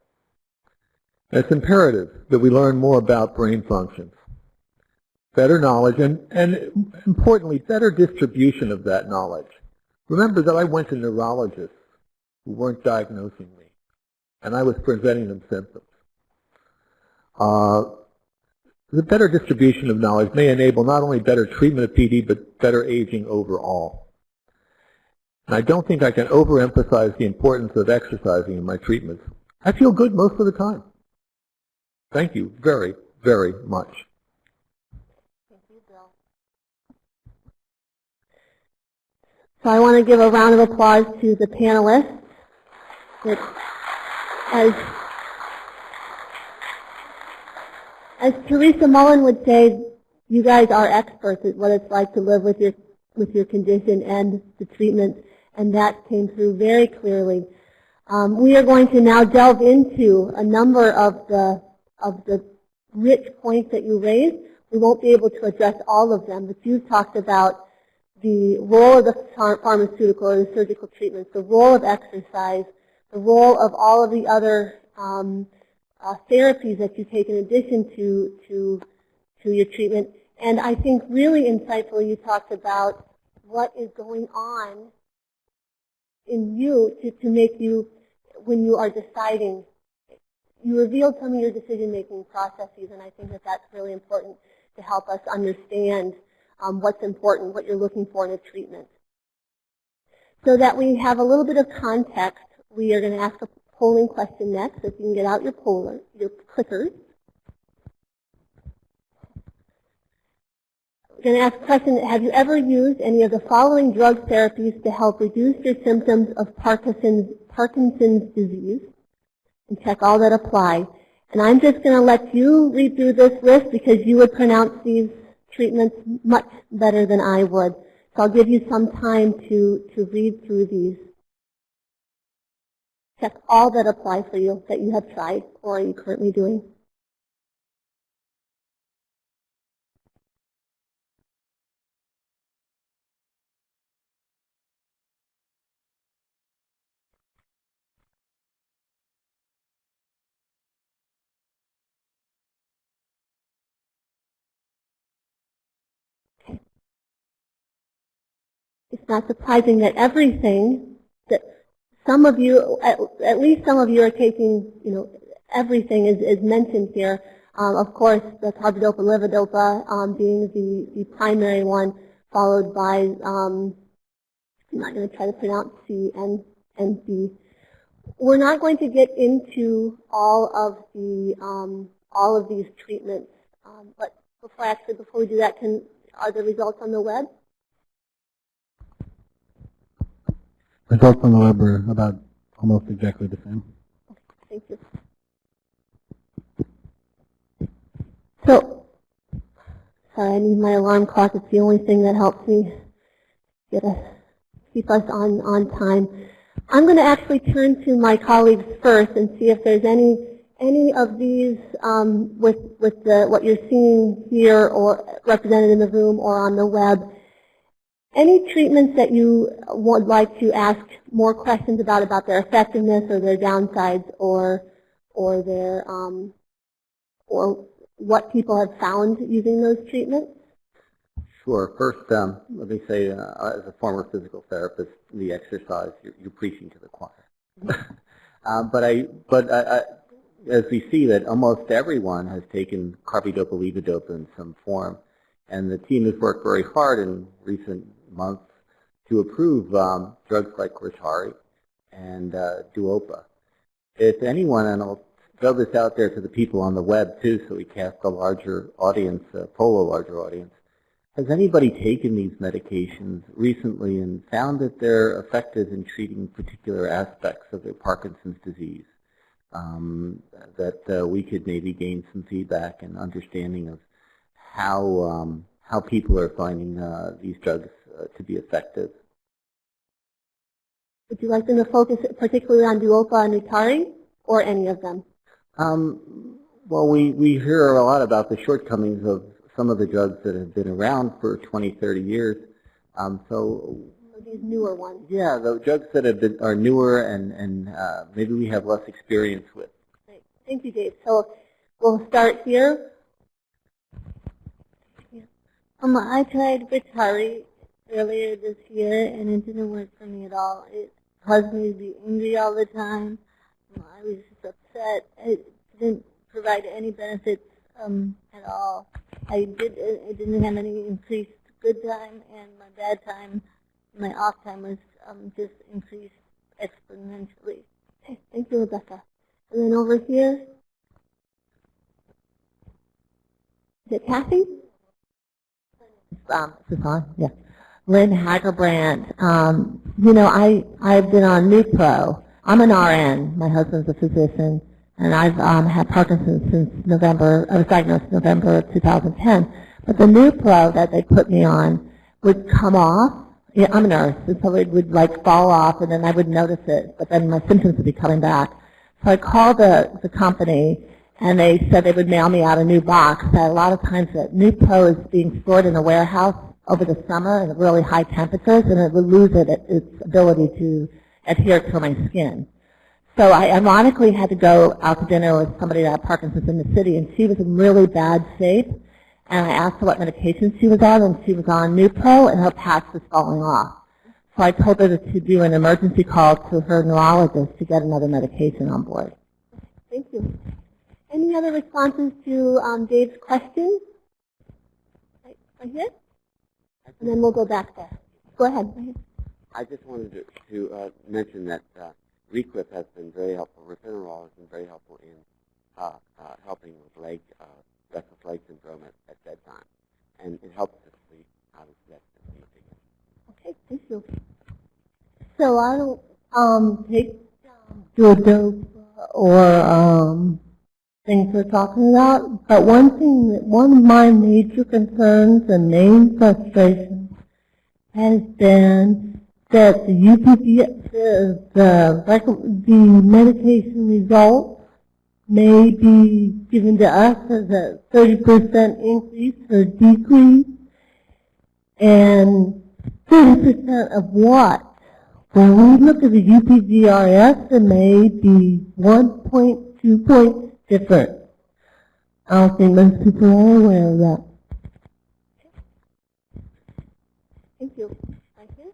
It's imperative that we learn more about brain functions. Better knowledge and importantly, better distribution of that knowledge. Remember that I went to neurologists who weren't diagnosing me, and I was presenting them symptoms. The better distribution of knowledge may enable not only better treatment of PD, but better aging overall. And I don't think I can overemphasize the importance of exercising in my treatments. I feel good most of the time. Thank you very, very much. Thank you, Bill. So I want to give a round of applause to the panelists. As Teresa Mullen would say, you guys are experts at what it's like to live with your condition and the treatment, and that came through very clearly. We are going to now delve into a number of the rich points that you raised. We won't be able to address all of them, but you've talked about the role of the pharmaceutical or the surgical treatments, the role of exercise, the role of all of the other therapies that you take in addition to your treatment. And I think really insightfully you talked about what is going on in you to make you, when you are deciding, you revealed some of your decision-making processes, and I think that that's really important to help us understand what's important, what you're looking for in a treatment. So that we have a little bit of context, we are going to ask a polling question next, so if you can get out your clickers. We're going to ask a question, have you ever used any of the following drug therapies to help reduce your symptoms of Parkinson's disease? And check all that apply. And I'm just going to let you read through this list because you would pronounce these treatments much better than I would. So I'll give you some time to read through these. Check all that apply for you that you have tried or are you currently doing. it's not surprising that everything that some of you, at least some of you, are taking. Everything is mentioned here. Of course, the carbidopa levodopa being the primary one, followed by I'm not going to try to pronounce C and B. We're not going to get into all of these treatments, but before we do that, are the results on the web? Results on the web are about almost exactly the same. Thank you. So, sorry, I need my alarm clock. It's the only thing that helps me keep us on time. I'm going to actually turn to my colleagues first and see if there's any of these with what you're seeing here or represented in the room or on the web. Any treatments that you would like to ask more questions about their effectiveness or their downsides or their or what people have found using those treatments? Sure. First, let me say, as a former physical therapist, the exercise, you're preaching to the choir. As we see that almost everyone has taken carbidopa levodopa in some form, and the team has worked very hard in recent months to approve drugs like Rotari and Duopa. If anyone, and I'll throw this out there to the people on the web too, so we cast a larger audience, poll a larger audience. Has anybody taken these medications recently and found that they're effective in treating particular aspects of their Parkinson's disease? That we could maybe gain some feedback and understanding of how people are finding these drugs to be effective. Would you like them to focus particularly on Duopa and Rotari, or any of them? Well, we hear a lot about the shortcomings of some of the drugs that have been around for 20, 30 years. So these newer ones. Yeah, the drugs that are newer and maybe we have less experience with. Great. Thank you, Dave. So we'll start here. I tried Rotari earlier this year, and it didn't work for me at all. It caused me to be angry all the time. I was just upset. It didn't provide any benefits at all. It didn't have any increased good time, and my bad time, my off time was just increased exponentially. Okay, thank you, Rebecca. And then over here, is it Kathy? Is this on? Yeah. Lynn Hagerbrandt. I've been on Nupro. I'm an RN. My husband's a physician, and I've had Parkinson's since November. I was diagnosed in November of 2010. But the Nupro that they put me on would come off. Yeah, I'm a nurse, and so it would like fall off, and then I would notice it, but then my symptoms would be coming back. So I called the company, and they said they would mail me out a new box. That a lot of times that Nupro is being stored in a warehouse over the summer at really high temperatures, and it would lose its ability to adhere to my skin. So I ironically had to go out to dinner with somebody that had Parkinson's in the city, and she was in really bad shape. And I asked her what medication she was on, and she was on Nupro, and her patch was falling off. So I told her to do an emergency call to her neurologist to get another medication on board. Thank you. Any other responses to Dave's questions? Right here? And then we'll go back there. Go ahead. I just wanted to mention that Requip has been very helpful. Refinerol has been very helpful in helping with restless leg syndrome at bedtime, and it helps to sleep. Obviously, that's the main thing. Okay, thank you. So I don't take Duodopa or things we're talking about, but one of my major concerns and main frustrations has been that the medication results may be given to us as a 30% increase or decrease, and 30% of what? When we look at the UPDRS, it may be 1.2 points different. I don't think most people are aware of that. Thank you. Right here?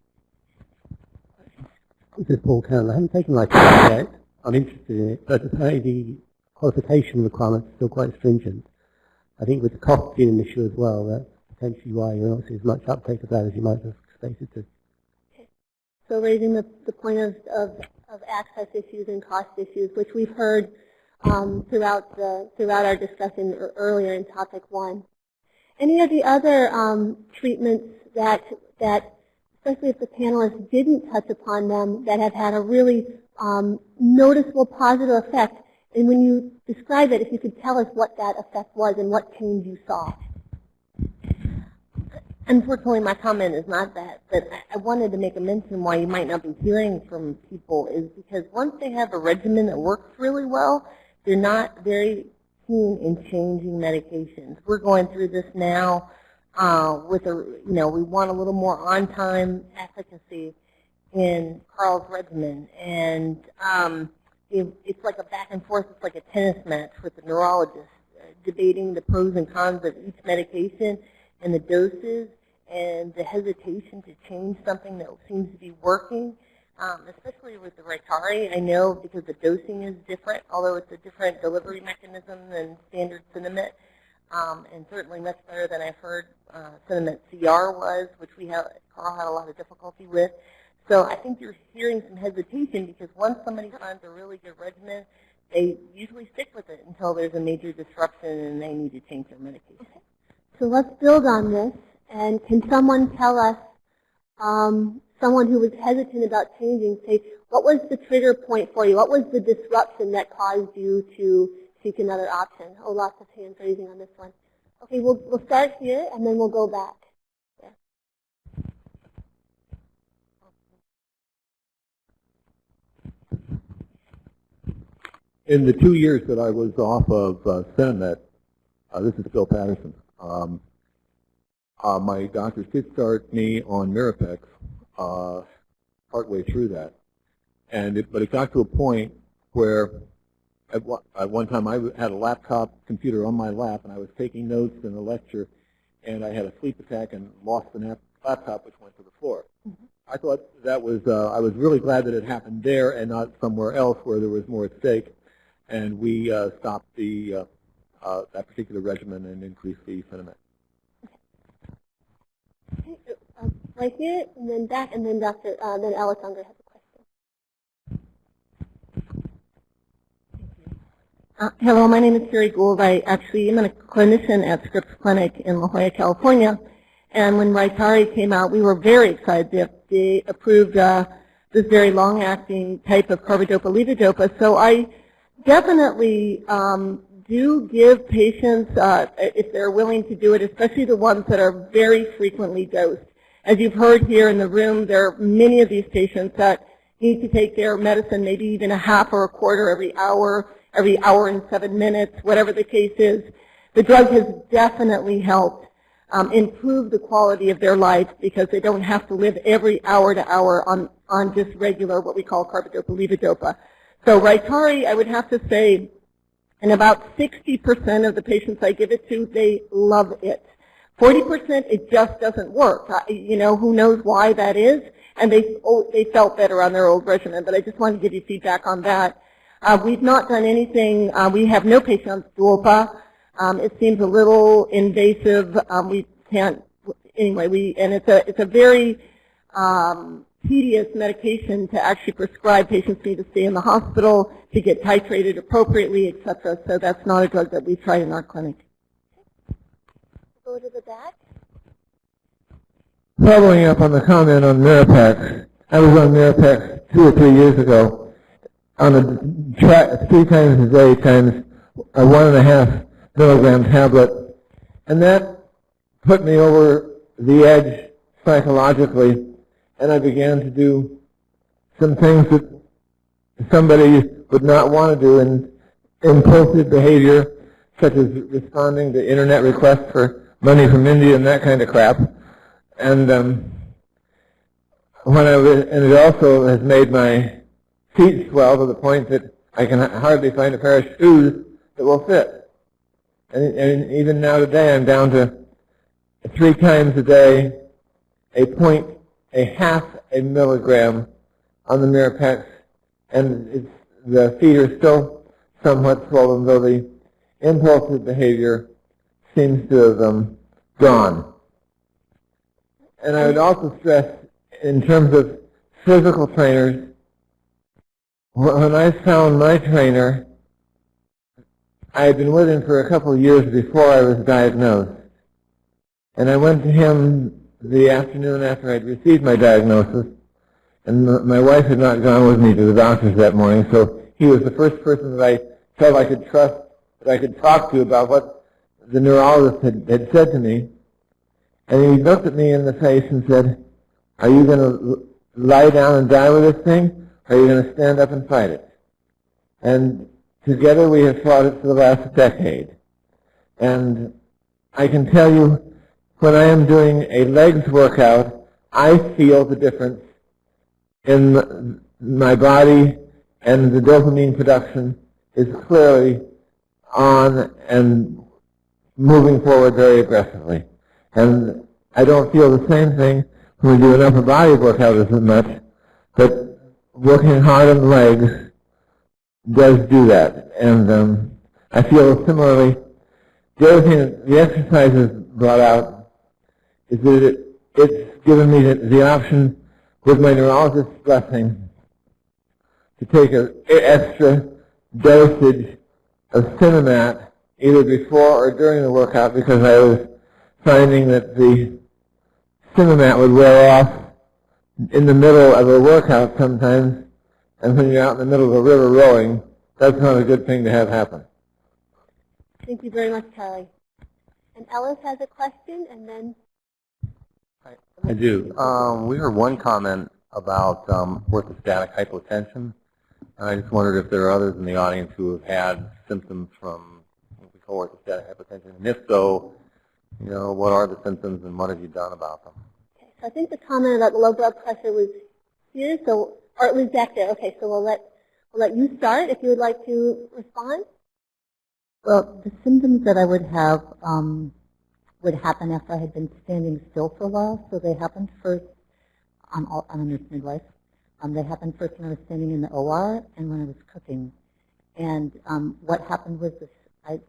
This is Paul Campbell. I haven't taken my test yet. I'm interested in it, but to say the qualification requirements are still quite stringent. I think with the cost being an issue as well, that's potentially why you're not seeing as much uptake of that as you might have expected to. So raising the point of access issues and cost issues, which we've heard throughout our discussion earlier in topic 1. Any of the other treatments that especially if the panelists didn't touch upon them, that have had a really noticeable positive effect? And when you describe it, if you could tell us what that effect was and what change you saw. Unfortunately, my comment is not that, but I wanted to make a mention why you might not be hearing from people is because once they have a regimen that works really well, they're not very keen in changing medications. We're going through this now with we want a little more on-time efficacy in Carl's regimen, and it's like a back and forth. It's like a tennis match with the neurologist, debating the pros and cons of each medication and the doses and the hesitation to change something that seems to be working, especially with the Rytary. I know because the dosing is different, although it's a different delivery mechanism than standard Cinemet, and certainly much better than I've heard Cinemet CR was, which Carl had a lot of difficulty with. So I think you're hearing some hesitation because once somebody finds a really good regimen, they usually stick with it until there's a major disruption and they need to change their medication. Okay. So let's build on this. And can someone tell us, someone who was hesitant about changing, say, what was the trigger point for you? What was the disruption that caused you to seek another option? Oh, lots of hands raising on this one. Okay, we'll start here and then we'll go back. Yeah. In the 2 years that I was off of Cinemet, this is Phil Patterson, my doctors did start me on Mirapex partway through that. But it got to a point where at one time I had a laptop computer on my lap and I was taking notes in a lecture and I had a sleep attack and lost the laptop, which went to the floor. Mm-hmm. I thought that was, I was really glad that it happened there and not somewhere else where there was more at stake. And we stopped that particular regimen and increased the Cinemet. Okay, right here, and then back, and then then Alessandra has a question. Hello, my name is Sherry Gould. I actually am a clinician at Scripps Clinic in La Jolla, California. And when Rytary came out, we were very excited. They approved this very long-acting type of carbidopa-levodopa. So I definitely do give patients, if they're willing to do it, especially the ones that are very frequently dosed. As you've heard here in the room, there are many of these patients that need to take their medicine maybe even a half or a quarter every hour and 7 minutes, whatever the case is. The drug has definitely helped improve the quality of their life because they don't have to live every hour to hour on just regular what we call carbidopa-levodopa. So Rytary, I would have to say, and about 60% of the patients I give it to, they love it. 40%, it just doesn't work. Who knows why that is? And they felt better on their old regimen. But I just wanted to give you feedback on that. We've not done anything. We have no patients duopa. It seems a little invasive. We can't. Anyway, and it's a very tedious medication to actually prescribe. Patients need to stay in the hospital to get titrated appropriately, etc. So that's not a drug that we tried in our clinic. Go to the back. Following up on the comment on Mirapex, I was on Mirapex 2 or 3 years ago on a 3 times a day times a 1.5 milligram tablet, and that put me over the edge psychologically. And I began to do some things that somebody would not want to do in impulsive behavior, such as responding to internet requests for money from India and that kind of crap. And and it also has made my feet swell to the point that I can hardly find a pair of shoes that will fit. And even now today, I'm down to 3 times a day, a half a milligram on the mirror patch, and the feet are still somewhat swollen, though the impulsive behavior seems to have gone. And I would also stress, in terms of physical trainers, when I found my trainer, I had been with him for a couple of years before I was diagnosed. And I went to him the afternoon after I'd received my diagnosis, and my wife had not gone with me to the doctor's that morning, so he was the first person that I felt I could trust, that I could talk to about what the neurologist had said to me. And he looked at me in the face and said, "Are you going to lie down and die with this thing, or are you going to stand up and fight it?" And together we have fought it for the last decade. And I can tell you, when I am doing a legs workout, I feel the difference in my body, and the dopamine production is clearly on and moving forward very aggressively. And I don't feel the same thing when we do an upper body workout as much, but working hard on the legs does do that. And I feel similarly. The other thing that the exercises brought out is that it's given me the option, with my neurologist's blessing, to take an extra dosage of Cinemat either before or during the workout, because I was finding that the Cinemat would wear off in the middle of a workout sometimes, and when you're out in the middle of a river rowing, that's not a good thing to have happen. Thank you very much, Charlie. And Ellis has a question, and then... I do. We heard one comment about orthostatic hypotension, and I just wondered if there are others in the audience who have had symptoms from what we call orthostatic hypotension, and if so, what are the symptoms and what have you done about them? Okay, so I think the comment about low blood pressure was here, or it was back there. Okay, so we'll let you start if you would like to respond. Well, the symptoms that I would have would happen after I had been standing still for a while. So they happened first, I'm a nurse midwife. They happened first when I was standing in the OR and when I was cooking. And what happened was this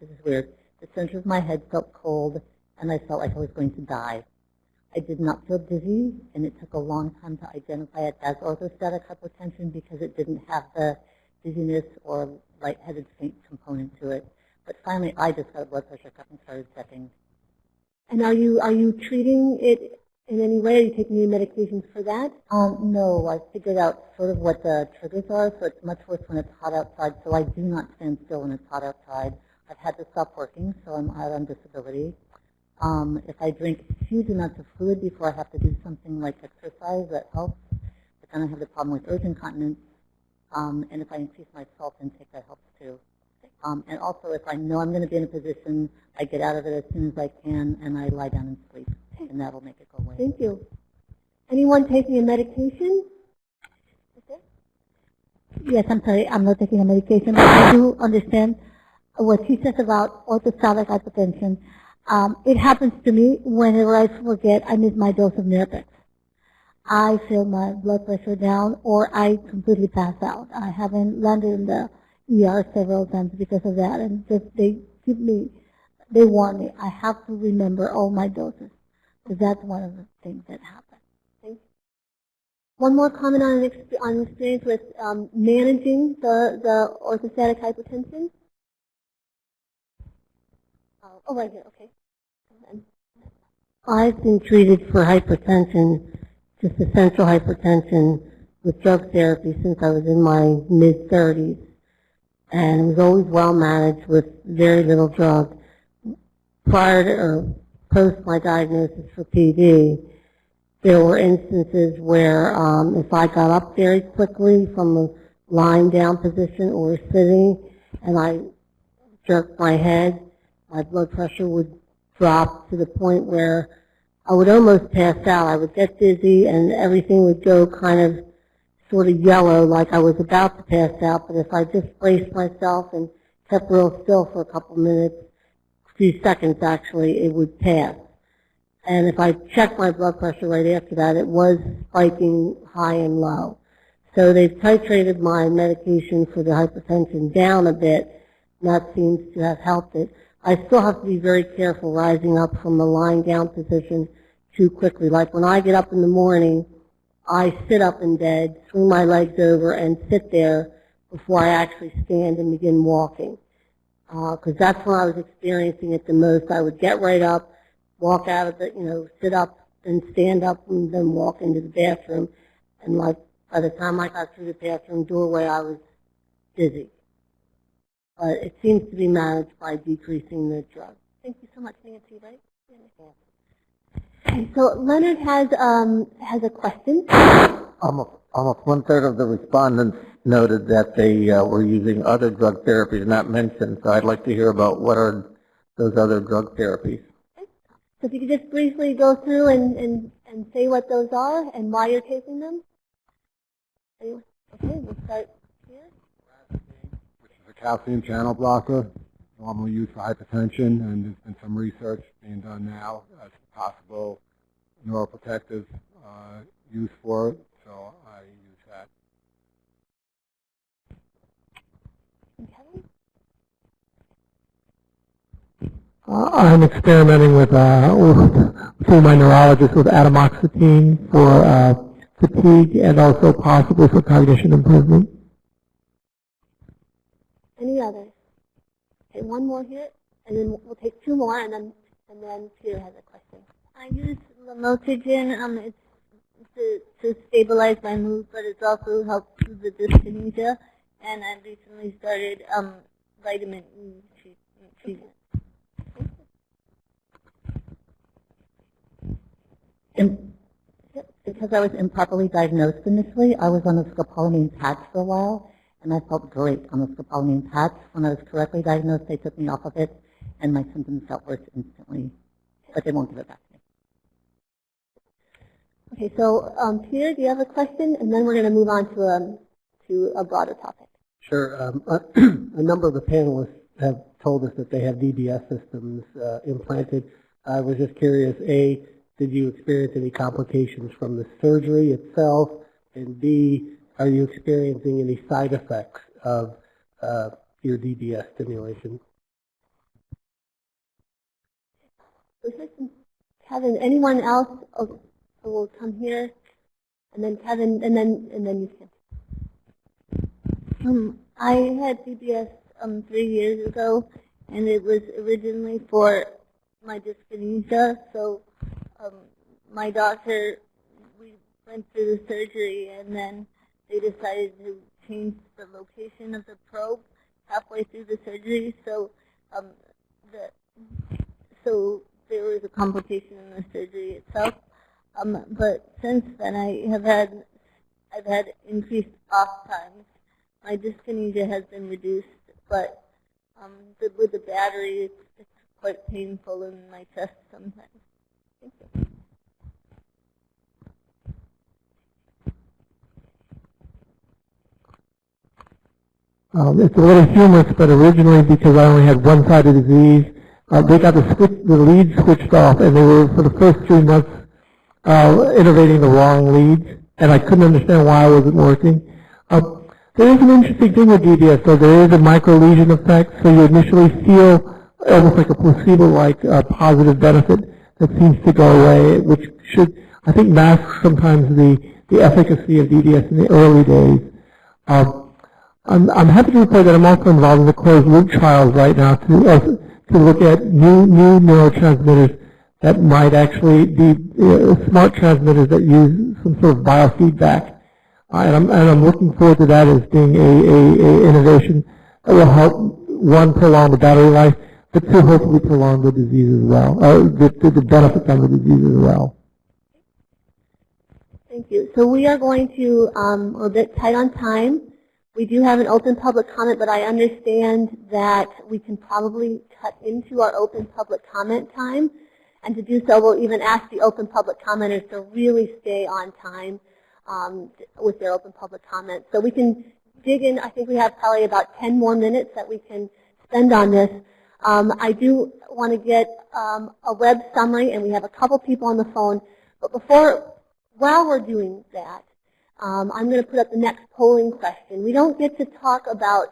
is weird. The center of my head felt cold, and I felt like I was going to die. I did not feel dizzy, and it took a long time to identify it as orthostatic hypotension because it didn't have the dizziness or lightheaded faint component to it. But finally, I just got a blood pressure cuff and started checking. And are you treating it in any way? Are you taking any medications for that? No, I figured out sort of what the triggers are, so it's much worse when it's hot outside, so I do not stand still when it's hot outside. I've had to stop working, so I'm out on disability. If I drink huge amounts of fluid before I have to do something like exercise, that helps. But then I have the problem with urge incontinence, and if I increase my salt intake, that helps too. And also, if I know I'm going to be in a position, I get out of it as soon as I can, and I lie down and sleep, and that will make it go away. Thank you. Anyone taking a medication? Okay. Yes, I'm sorry, I'm not taking a medication, but I do understand what she says about orthostatic hypertension. It happens to me whenever I forget I miss my dose of Nerpex. I feel my blood pressure down, or I completely pass out. I haven't landed in the ER several times because of that, and just they warn me. I have to remember all my doses, because that's one of the things that happen. Thanks. One more comment on an experience with managing the orthostatic hypertension. Oh, right here. Okay. I've been treated for hypertension, just essential hypertension, with drug therapy since I was in my mid-30s. And it was always well managed with very little drug. Prior to or post my diagnosis for PD, there were instances where if I got up very quickly from a lying down position or sitting and I jerked my head, my blood pressure would drop to the point where I would almost pass out. I would get dizzy and everything would go kind of sort of yellow, like I was about to pass out, but if I just braced myself and kept real still for a couple minutes, a few seconds actually, it would pass. And if I checked my blood pressure right after that, it was spiking high and low. So they've titrated my medication for the hypertension down a bit, and that seems to have helped it. I still have to be very careful rising up from the lying down position too quickly. Like when I get up in the morning, I sit up in bed, swing my legs over, and sit there before I actually stand and begin walking. Because that's when I was experiencing it the most. I would get right up, walk out of the, sit up and stand up and then walk into the bathroom. And like by the time I got through the bathroom doorway, I was dizzy. But it seems to be managed by decreasing the drug. Thank you so much, Nancy, right? Okay, so Leonard has a question. Almost one-third of the respondents noted that they were using other drug therapies not mentioned, so I'd like to hear about what are those other drug therapies. Okay. So if you could just briefly go through and say what those are and why you're taking them. Anyway, okay, we'll start here. Which is a calcium channel blocker, normally used for hypertension, and there's been some research being done now as possible neuroprotective use for it, so I use that. Kevin? I'm experimenting with through my neurologist with atomoxetine for fatigue and also possibly for cognition improvement. Any others? Okay, one more here, and then we'll take two more, and then Peter has a question. I use lamotrigine. It's to stabilize my mood, but it's also helps with the dyskinesia. And I recently started vitamin E treatment. Because I was improperly diagnosed initially, I was on a scopolamine patch for a while, and I felt great on the scopolamine patch. When I was correctly diagnosed, they took me off of it, and my symptoms got worse instantly, but they won't give it back to me. Okay, so Peter, do you have a question? And then we're going to move on to a broader topic. Sure. A number of the panelists have told us that they have DBS systems implanted. I was just curious, A, did you experience any complications from the surgery itself? And B, are you experiencing any side effects of your DBS stimulation? Kevin, anyone else? Oh, so we'll come here, and then Kevin, and then you can. I had DBS 3 years ago, and it was originally for my dyskinesia. So my doctor, we went through the surgery, and then they decided to change the location of the probe halfway through the surgery. So so there was a complication in the surgery itself. But since then, I've had increased off times. My dyskinesia has been reduced, but with the battery, it's quite painful in my chest sometimes. Thank you. It's a little humorous, but originally, because I only had one side of the disease, they got the lead switched off, and they were, for the first 3 months, innovating the wrong leads, and I couldn't understand why it wasn't working. There is an interesting thing with DBS, so there is a micro-lesion effect, so you initially feel almost like a placebo-like positive benefit that seems to go away, which should, I think, mask sometimes the efficacy of DBS in the early days. I'm happy to report that I'm also involved in the closed-loop trials right now to look at new neurotransmitters that might actually be smart transmitters that use some sort of biofeedback. And I'm looking forward to that as being a innovation that will help, one, prolong the battery life, but two, hopefully prolong the disease as well, the benefits on the disease as well. Thank you. So we are going to, we're a bit tight on time. We do have an open public comment, but I understand that we can probably cut into our open public comment time. And to do so, we'll even ask the open public commenters to really stay on time with their open public comments. So we can dig in. I think we have probably about 10 more minutes that we can spend on this. I do want to get a web summary, and we have a couple people on the phone. But while we're doing that, I'm going to put up the next polling question. We don't get to talk about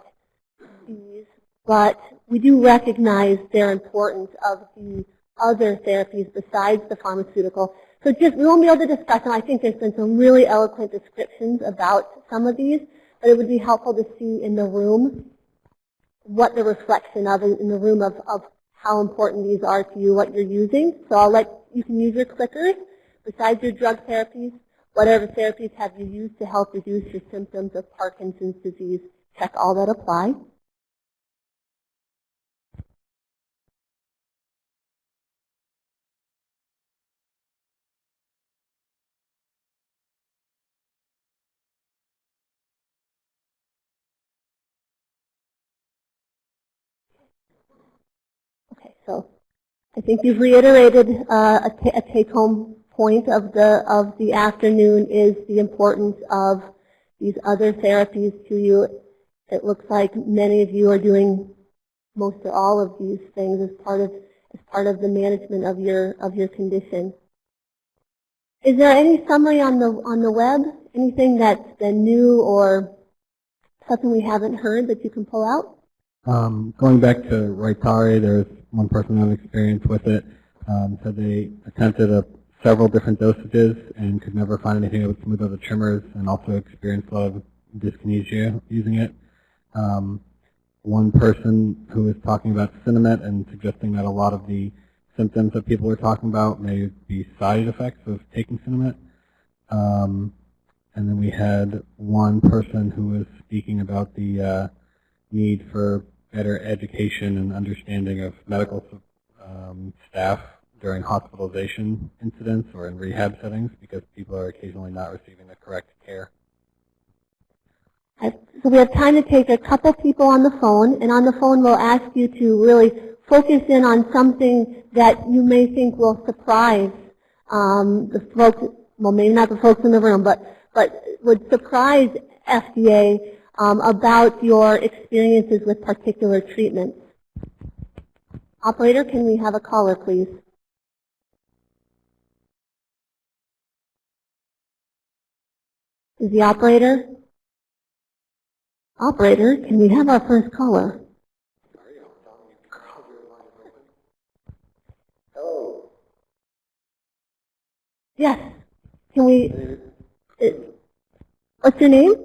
these, but we do recognize their importance of the other therapies besides the pharmaceutical. So just, we won't be able to discuss them. I think there's been some really eloquent descriptions about some of these, but it would be helpful to see in the room what the reflection of in the room of how important these are to you, what you're using. So you can use your clickers. Besides your drug therapies, whatever therapies have you used to help reduce your symptoms of Parkinson's disease? Check all that apply. Okay, so I think you've reiterated a take-home point of the afternoon is the importance of these other therapies to you. It looks like many of you are doing most or all of these things as part of the management of your condition. Is there any summary on the web? Anything that's been new or something we haven't heard that you can pull out? Going back to Raitari, there's one person who had experience with it. Said they attempted several different dosages and could never find anything that would smooth out the tremors, and also experienced a lot of dyskinesia using it. One person who was talking about Cinemet and suggesting that a lot of the symptoms that people were talking about may be side effects of taking Cinemet. And then we had one person who was speaking about the need for better education and understanding of medical staff during hospitalization incidents or in rehab settings, because people are occasionally not receiving the correct care. So we have time to take a couple people on the phone, and on the phone we'll ask you to really focus in on something that you may think will surprise the folks, well maybe not the folks in the room, but would surprise FDA about your experiences with particular treatments. Operator, can we have a caller, please? Is the operator? Operator, can we have our first caller? Hello. Yes. Can we? What's your name?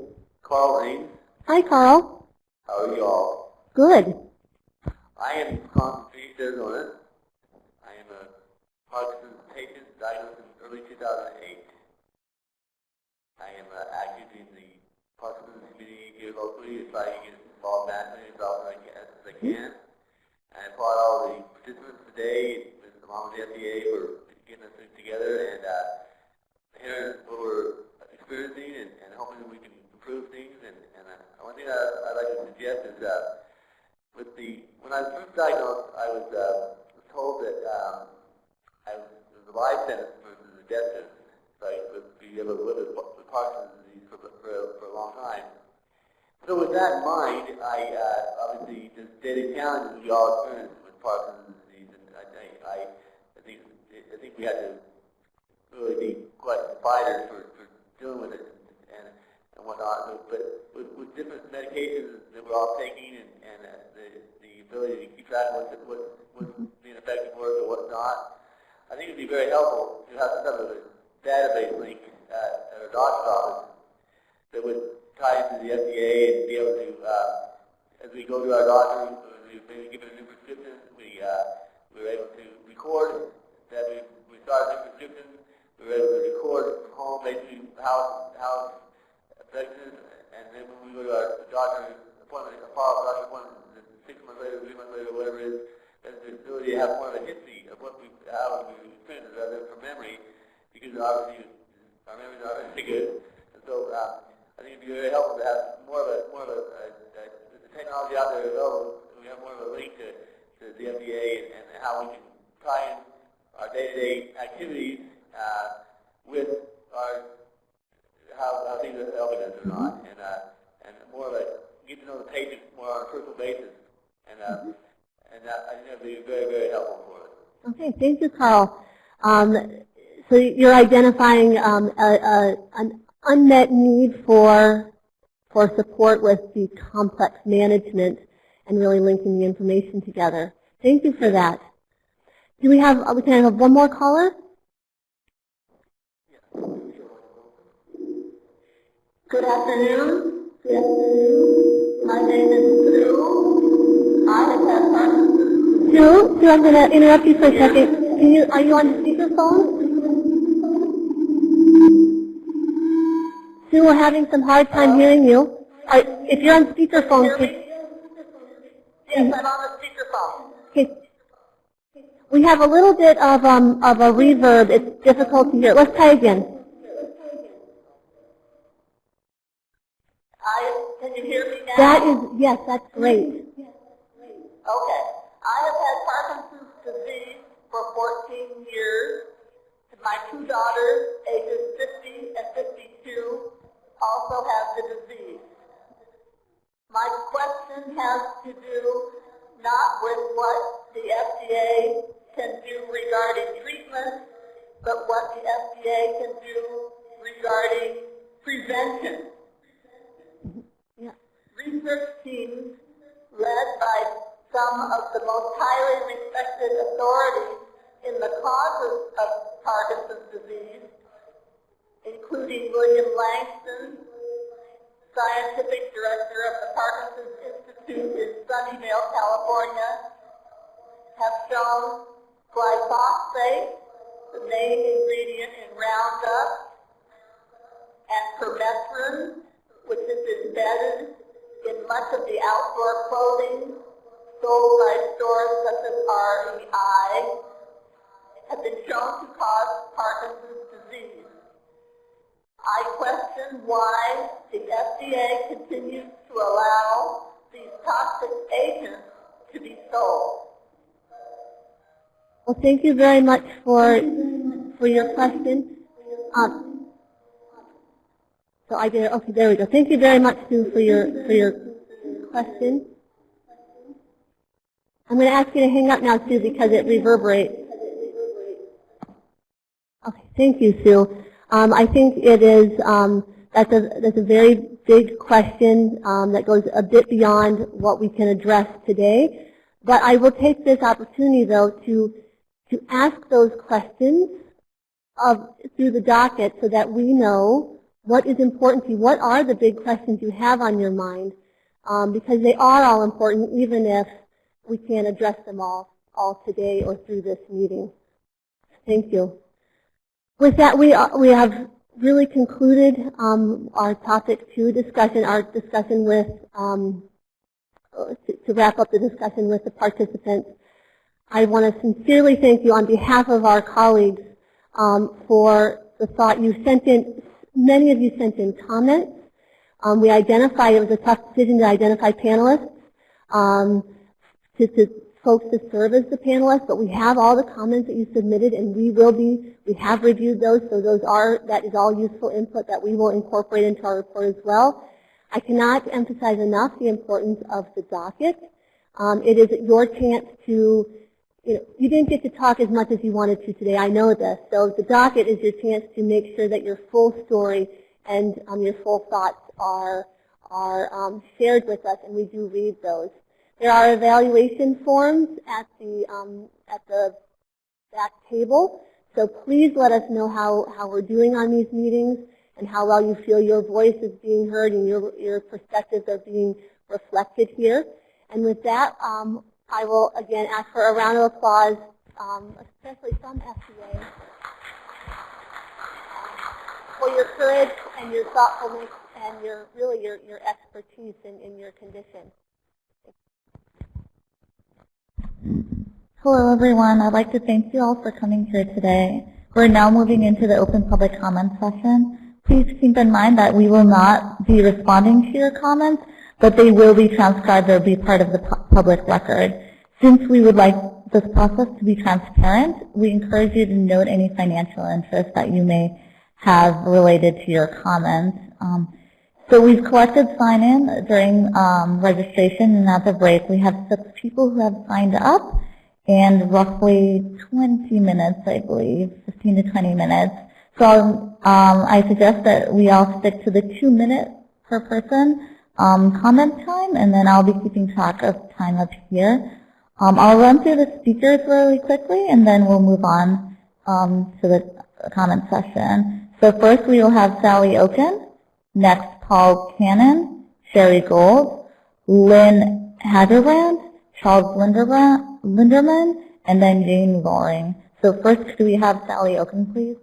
Carl Haynes. Hi, Carl. How are you all? Good. I am from Phoenix, Arizona. I am a Parkinson's patient diagnosed in early 2008. I am active in the Parkinson's community here locally to try to get involved nationally as often as I can. And I applaud all the participants today, along with the FDA, for getting us together and hearing what we're experiencing and hoping that we can improve things. And one thing that I'd like to suggest is when I was first diagnosed, I was told that it was a life sentence versus a death sentence. So I would be able to live with Parkinson's disease for a long time. So with that in mind, I obviously the daily challenges we all experience with Parkinson's disease, and I think we had to really be quite fighters for dealing with it and whatnot. But with different medications that we're all taking and the ability to keep track of what's being effective for us or what's not, I think it'd be very helpful to have some type of a database link at our doctor's office that would tie into the FDA and be able to, as we go to our doctor, we maybe give it a new prescription, we were able to record that we started a new prescription, we were able to record from home basically how effective, and then when we go to our doctor's appointment, a follow-up doctor appointment, 6 months later, 3 months later, whatever it is, there's the ability to have more of a history of how we experienced it rather than from memory, because obviously our memories are very good, and so I think it'd be very helpful to have more of the technology out there available. We have more of a link to the FDA and how we can tie in our day-to-day activities with how things are helping us or not, and more of a get to know the patient more on a personal basis, and I think that'd be very, very helpful for us. Okay, thank you, Carl. So you're identifying a unmet need for support with the complex management and really linking the information together. Thank you for that. Do we have, we can have one more caller? Good afternoon. Good afternoon. My name is Sue. I have had Parkinson's. Sue, I'm going to interrupt you for a second. Are you on speakerphone? Sue, we're having some hard time hearing you. If you're on speakerphone, Yes, I'm on the speakerphone. okay. We have a little bit of a reverb. It's difficult to hear. Let's try again. Can you hear me now? That is, yes, that's great. Okay. I have had Parkinson's disease for 14 years. My two daughters, ages 50 and 52, also have the disease. My question has to do not with what the FDA can do regarding treatment, but what the FDA can do regarding prevention. Research teams led by some of the most highly respected authorities in the causes of Parkinson's disease, including William Langston, scientific director of the Parkinson's Institute in Sunnyvale, California, have shown glyphosate, the main ingredient in Roundup, and permethrin, which is embedded in much of the outdoor clothing sold by stores such as REI, have been shown to cause Parkinson's disease. I question why the FDA continues to allow these toxic agents to be sold. Well, thank you very much for your question. So I did. Okay, there we go. Thank you very much, Sue, for your question. I'm going to ask you to hang up now, Sue, because it reverberates. Okay, thank you, Sue. I think it is that's a very big question that goes a bit beyond what we can address today. But I will take this opportunity, though, to ask those questions through the docket so that we know what is important to you. What are the big questions you have on your mind? Because they are all important, even if we can't address them all today or through this meeting. Thank you. With that, we have really concluded our topic 2 discussion, our discussion with, to wrap up the discussion with the participants. I want to sincerely thank you on behalf of our colleagues for the thought you sent in. Many of you sent in comments. We identified, it was a tough decision to identify panelists, to folks to serve as the panelists, but we have all the comments that you submitted, and we have reviewed those, so that is all useful input that we will incorporate into our report as well. I cannot emphasize enough the importance of the docket. It is your chance to, you didn't get to talk as much as you wanted to today, I know this, so the docket is your chance to make sure that your full story and your full thoughts are shared with us, and we do read those. There are evaluation forms at the back table, so please let us know how we're doing on these meetings and how well you feel your voice is being heard and your perspectives are being reflected here. And with that, I will again ask for a round of applause, especially from FDA, for your courage and your thoughtfulness and your expertise in your condition. Hello, everyone. I'd like to thank you all for coming here today. We're now moving into the open public comment session. Please keep in mind that we will not be responding to your comments, but they will be transcribed or be part of the public record. Since we would like this process to be transparent, we encourage you to note any financial interest that you may have related to your comments. So we've collected sign-in during registration, and at the break we have 6 people who have signed up, and roughly 20 minutes, I believe, 15 to 20 minutes So I suggest that we all stick to the 2 minute per person comment time, and then I'll be keeping track of time up here. I'll run through the speakers really quickly, and then we'll move on to the comment session. So first we will have Sally Oken, next Paul Cannon, Sherry Gold, Lynn Hagerbrand, Charles Linderman, and then Jane Loring. So first, could we have Sally Oken, please?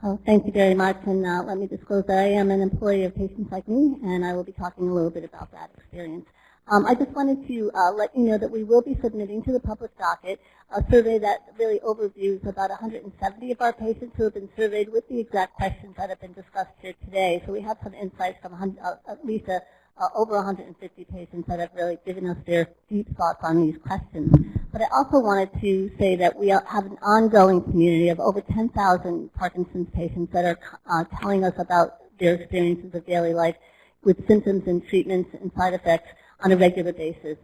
Oh, thank you very much, and let me disclose that I am an employee of patients like me, and I will be talking a little bit about that experience. I just wanted to let you know that we will be submitting to the public docket a survey that really overviews about 170 of our patients who have been surveyed with the exact questions that have been discussed here today. So we have some insights from at least over 150 patients that have really given us their deep thoughts on these questions. But I also wanted to say that we have an ongoing community of over 10,000 Parkinson's patients that are telling us about their experiences of daily life with symptoms and treatments and side effects on a regular basis.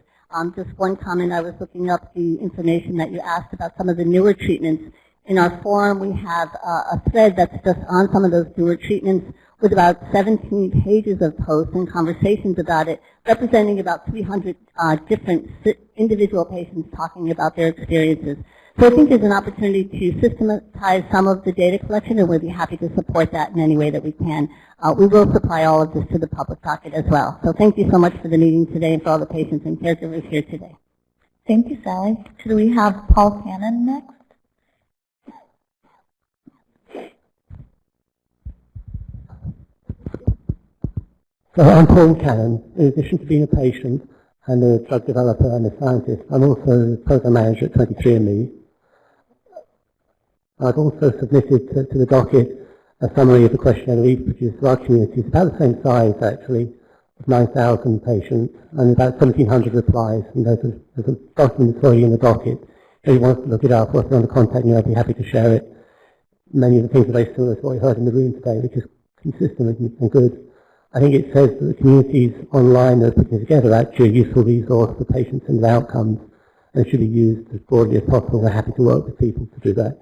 Just one comment, I was looking up the information that you asked about some of the newer treatments. In our forum, we have a thread that's just on some of those newer treatments with about 17 pages of posts and conversations about it, representing about 300 different individual patients talking about their experiences. So I think there's an opportunity to systematize some of the data collection, and we'd be happy to support that in any way that we can. We will supply all of this to the public docket as well. So thank you so much for the meeting today and for all the patients and caregivers here today. Thank you, Sally. Could we have Paul Cannon next? So I'm Paul Cannon. In addition to being a patient and a drug developer and a scientist, I'm also a program manager at 23andMe. I've also submitted to the docket a summary of the questionnaire that we've produced for our community. It's about the same size, actually, of 9,000 patients, and about 1,700 replies. And there's a document for you in the docket. If you want to look it up or if you want to contact me, I'd be happy to share it. Many of the things are very similar to what we heard in the room today, which is consistent and good. I think it says that the communities online that are putting together are actually a useful resource for patients and their outcomes, and should be used as broadly as possible. We're happy to work with people to do that.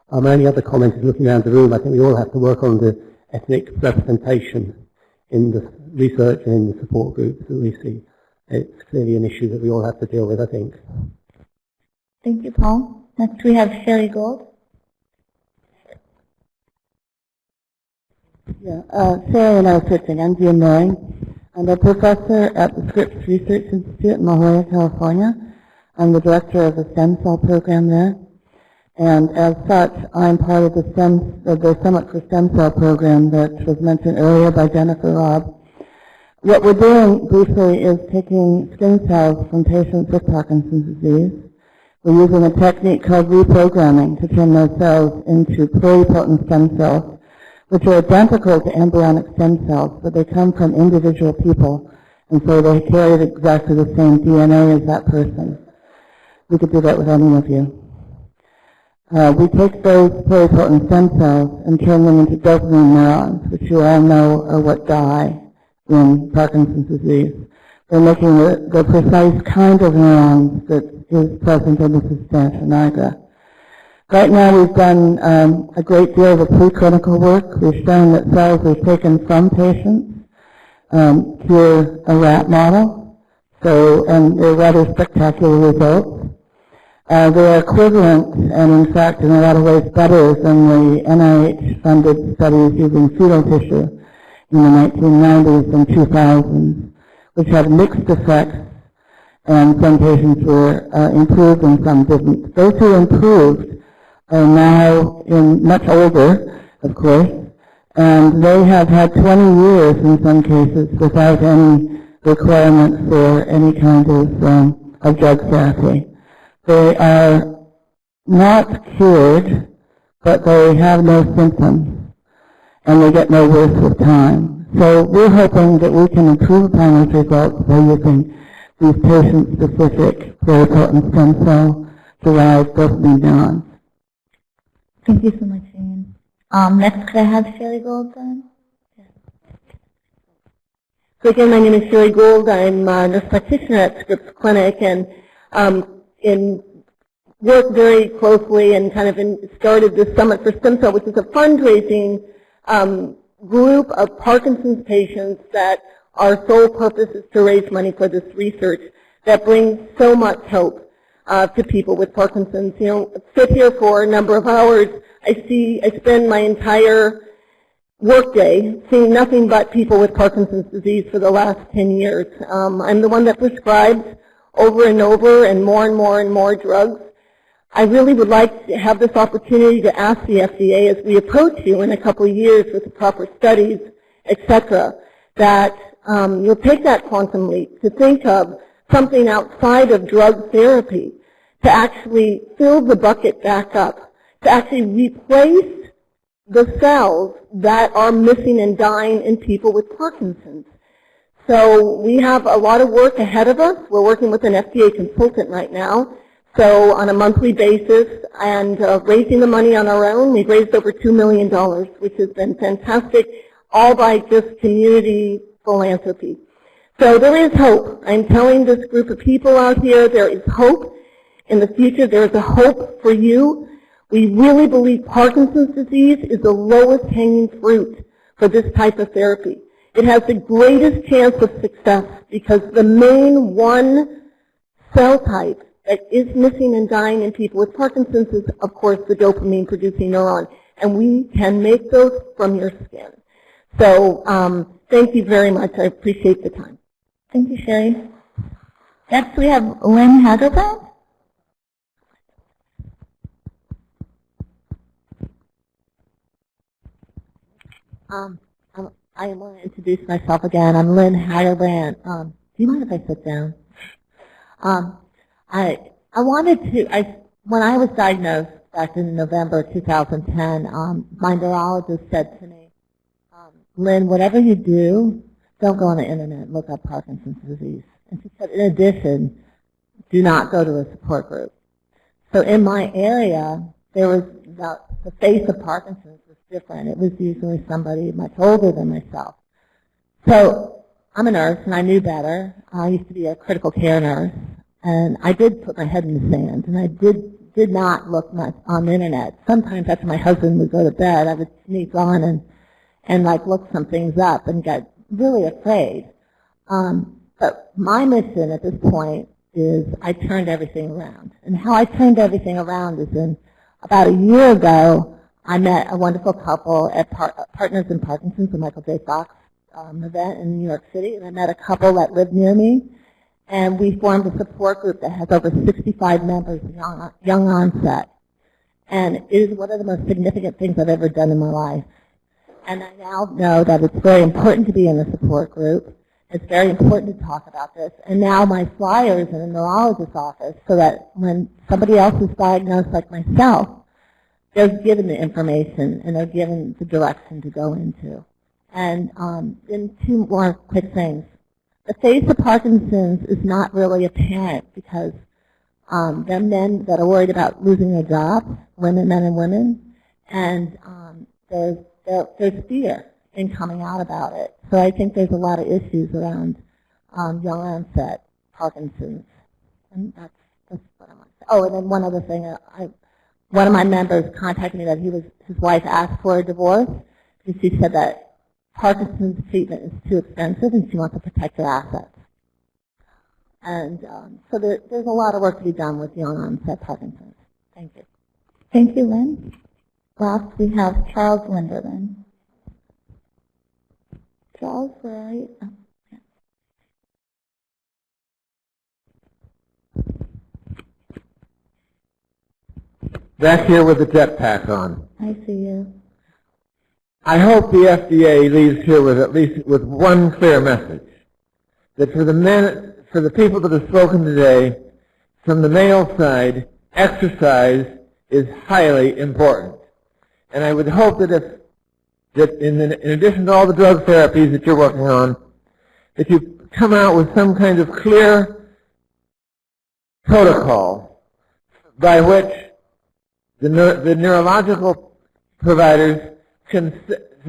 My only other comment is looking around the room, I think we all have to work on the ethnic representation in the research and in the support groups that we see. It's clearly an issue that we all have to deal with, I think. Thank you, Paul. Next we have Sherry Gold. Yeah, Sarah and I are switching. I'm Jane Loring. I'm a professor at the Scripps Research Institute in La Jolla, California. I'm the director of the stem cell program there. And as such, I'm part of the Summit for Stem Cell program that was mentioned earlier by Jennifer Robb. What we're doing briefly is taking stem cells from patients with Parkinson's disease. We're using a technique called reprogramming to turn those cells into pluripotent stem cells, which are identical to embryonic stem cells, but they come from individual people, and so they carry exactly the same DNA as that person. We could do that with any of you. We take those pluripotent stem cells and turn them into dopamine neurons, which you all know are what die in Parkinson's disease. They're making the precise kind of neurons that is present in the substantia nigra. Right now we've done a great deal of the preclinical work. We've shown that cells are taken from patients, cure a rat model, and they're rather spectacular results. They are equivalent, and in fact in a lot of ways better than the NIH-funded studies using fetal tissue in the 1990s and 2000s, which had mixed effects, and some patients were improved and some didn't. Those who improved are now much older, of course, and they have had 20 years in some cases without any requirement for any kind of drug therapy. They are not cured, but they have no symptoms, and they get no worse with time. So we're hoping that we can improve upon those results by using these patient-specific pluripotent stem cell-derived dopamine neurons. Thank you so much, Jane. Next, could I have Sherry Gold then? So again, my name is Sherry Gould. I'm a nurse practitioner at Scripps Clinic, and in work very closely and kind of started the Summit for Stem Cell, which is a fundraising group of Parkinson's patients that our sole purpose is to raise money for this research that brings so much hope to people with Parkinson's. You know, sit here for a number of hours. I spend my entire workday seeing nothing but people with Parkinson's disease for the last 10 years. I'm the one that prescribes over and over and more drugs. I really would like to have this opportunity to ask the FDA as we approach you in a couple of years with the proper studies, etc., that you'll take that quantum leap to think of something outside of drug therapy to actually fill the bucket back up, to actually replace the cells that are missing and dying in people with Parkinson's. So we have a lot of work ahead of us. We're working with an FDA consultant right now. So on a monthly basis and raising the money on our own, we've raised over $2 million, which has been fantastic, all by just community philanthropy. So there is hope. I'm telling this group of people out here there is hope in the future. There is a hope for you. We really believe Parkinson's disease is the lowest hanging fruit for this type of therapy. It has the greatest chance of success because the main one cell type that is missing and dying in people with Parkinson's is, of course, the dopamine-producing neuron. And we can make those from your skin. So thank you very much. I appreciate the time. Thank you, Sherry. Next, we have Lynn Hagelband. I want to introduce myself again. I'm Lynn Hagelband. Do you mind if I sit down? I wanted to, when I was diagnosed back in November 2010, my neurologist said to me, Lynn, whatever you do, don't go on the internet and look up Parkinson's disease. And she said, in addition, do not go to a support group. So in my area, there was the face of Parkinson's was different. It was usually somebody much older than myself. So I'm a nurse, and I knew better. I used to be a critical care nurse. And I did put my head in the sand, and I did not look much on the internet. Sometimes after my husband would go to bed, I would sneak on and like look some things up and get really afraid. But my mission at this point is I turned everything around. And how I turned everything around is about a year ago, I met a wonderful couple at Partners in Parkinson's, the Michael J. Fox event in New York City, and I met a couple that lived near me. And we formed a support group that has over 65 members, young onset. And it is one of the most significant things I've ever done in my life. And I now know that it's very important to be in a support group. It's very important to talk about this. And now my flyers in a neurologist's office so that when somebody else is diagnosed like myself, they're given the information and they're given the direction to go into. And then two more quick things. The face of Parkinson's is not really apparent because there are men that are worried about losing their jobs, men and women, and there's fear in coming out about it. So I think there's a lot of issues around young onset Parkinson's, and that's what I want to say. Oh, and then one other thing, one of my members contacted me that his wife asked for a divorce because she said that Parkinson's treatment is too expensive, and she wants to protect her assets. And so there's a lot of work to be done with young onset Parkinson's. Thank you. Thank you, Lynn. Last, we have Charles Linderman. Charles, where are you? Oh, yeah. Back here with the jetpack on. I see you. I hope the FDA leaves here with at least with one clear message, that for the people that have spoken today, from the male side, exercise is highly important. And I would hope that in addition to all the drug therapies that you're working on, that you come out with some kind of clear protocol by which the neurological providers can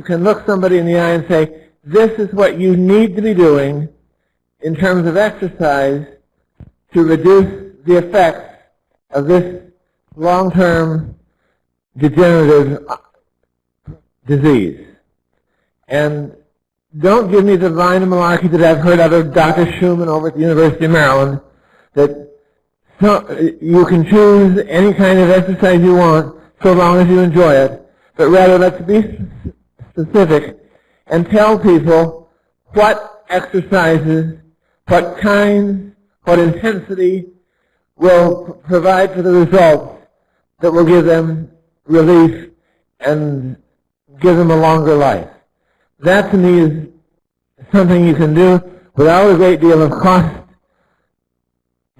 look somebody in the eye and say, this is what you need to be doing in terms of exercise to reduce the effects of this long-term degenerative disease. And don't give me the line of malarkey that I've heard out of Dr. Schumann over at the University of Maryland, that you can choose any kind of exercise you want so long as you enjoy it, but rather let's be specific and tell people what exercises, what kinds, what intensity will provide for the results that will give them relief and give them a longer life. That to me is something you can do without a great deal of cost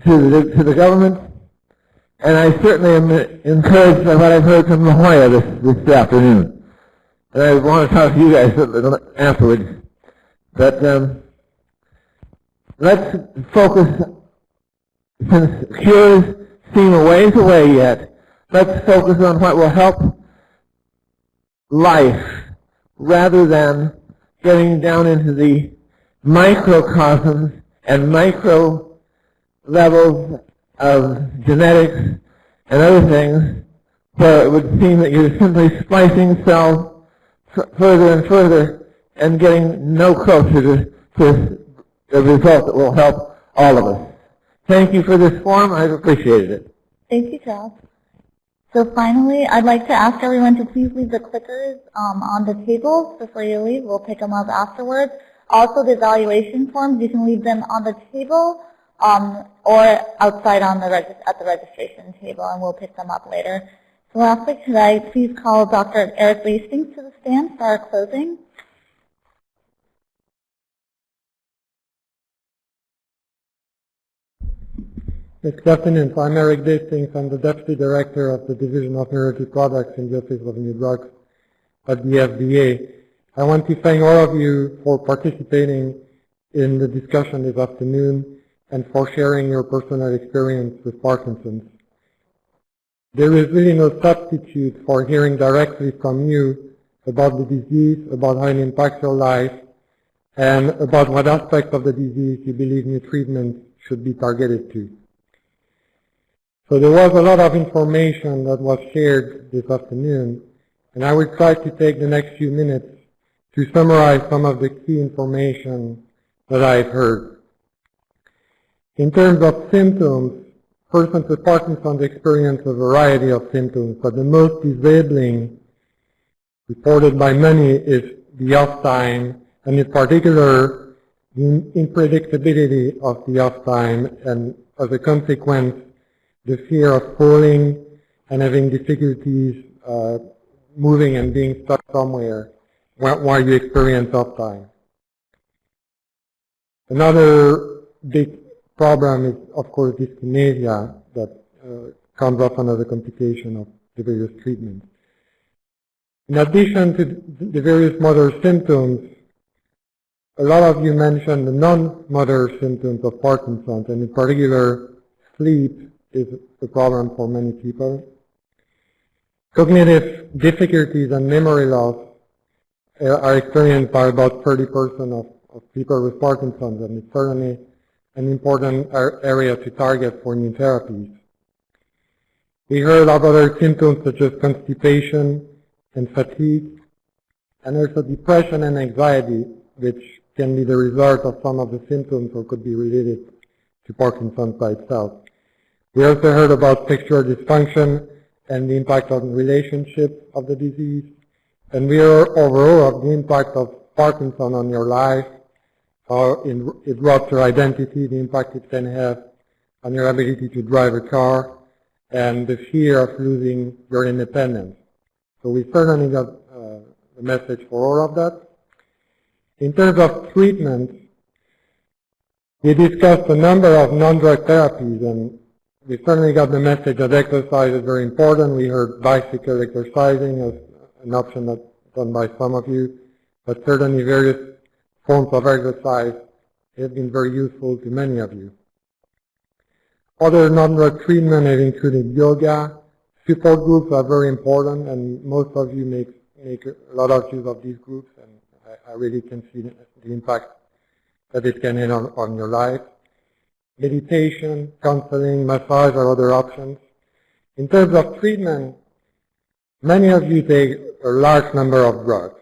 to the government, and I certainly am encouraged by what I've heard from La Jolla this afternoon. And I want to talk to you guys afterwards. But let's focus, since cures seem a ways away yet, let's focus on what will help life rather than getting down into the microcosms and micro levels of genetics and other things where it would seem that you're simply splicing cells further and further and getting no closer to a result that will help all of us. Thank you for this forum. I've appreciated it. Thank you, Charles. So finally, I'd like to ask everyone to please leave the clickers on the tables before you leave. We'll pick them up afterwards. Also, the evaluation forms, you can leave them on the table or outside on at the registration table, and we'll pick them up later. So lastly, could I please call Dr. Eric Hastings to the stand for our closing? Good afternoon. I'm Eric Hastings. I'm the Deputy Director of the Division of Neurology Products in the Office of New Drugs at the FDA. I want to thank all of you for participating in the discussion this afternoon and for sharing your personal experience with Parkinson's. There is really no substitute for hearing directly from you about the disease, about how it impacts your life, and about what aspects of the disease you believe new treatments should be targeted to. So there was a lot of information that was shared this afternoon, and I will try to take the next few minutes to summarize some of the key information that I've heard. In terms of symptoms, persons with Parkinson's experience a variety of symptoms, but the most disabling reported by many is the off time, and in particular, the unpredictability of the off time, and as a consequence, the fear of falling and having difficulties moving and being stuck somewhere while you experience off time. Another big problem is, of course, dyskinesia that comes often as a complication of the various treatments. In addition to the various motor symptoms, a lot of you mentioned the non-motor symptoms of Parkinson's, and in particular, sleep is a problem for many people. Cognitive difficulties and memory loss are experienced by about 30% of people with Parkinson's, and it's certainly an important area to target for new therapies. We heard of other symptoms such as constipation and fatigue, and also depression and anxiety, which can be the result of some of the symptoms or could be related to Parkinson's by itself. We also heard about sexual dysfunction and the impact on relationships of the disease, and we heard overall of the impact of Parkinson on your life, how it robs your identity, the impact it can have on your ability to drive a car, and the fear of losing your independence. So we certainly got a message for all of that. In terms of treatment, we discussed a number of non-drug therapies, and we certainly got the message that exercise is very important. We heard bicycle exercising as an option that's done by some of you, but certainly various forms of exercise have been very useful to many of you. Other non-drug treatment have included yoga. Support groups are very important, and most of you make a lot of use of these groups, and I really can see the impact that it can have on your life. Meditation, counseling, massage are other options. In terms of treatment, many of you take a large number of drugs,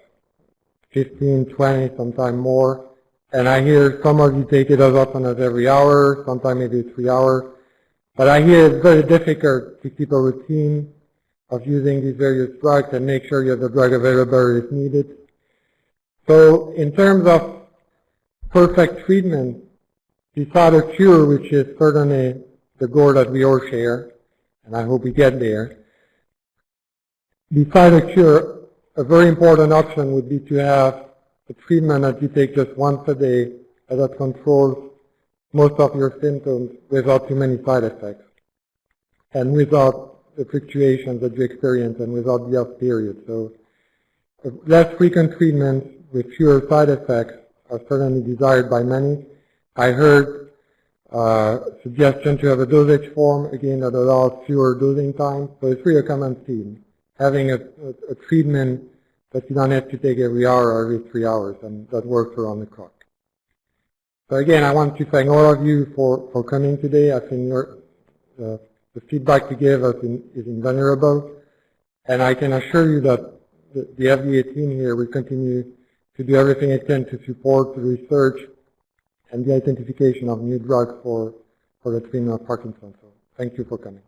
15, 20, sometimes more, and I hear some of you take it as often as every hour, sometimes maybe 3 hours, but I hear it's very difficult to keep a routine of using these various drugs and make sure you have the drug available if needed. So in terms of perfect treatment, beside a cure, which is certainly the goal that we all share, and I hope we get there, beside a cure, a very important option would be to have a treatment that you take just once a day that controls most of your symptoms without too many side effects and without the fluctuations that you experience and without the off period. So less frequent treatments with fewer side effects are certainly desired by many. I heard suggestion to have a dosage form, again, that allows fewer dosing times. So it's really a common theme, having a treatment that you don't have to take every hour or every 3 hours, and that works around the clock. So again, I want to thank all of you for coming today. I think the feedback you gave us is invaluable, and I can assure you that the FDA team here will continue to do everything it can to support the research and the identification of new drugs for the treatment of Parkinson's. So thank you for coming.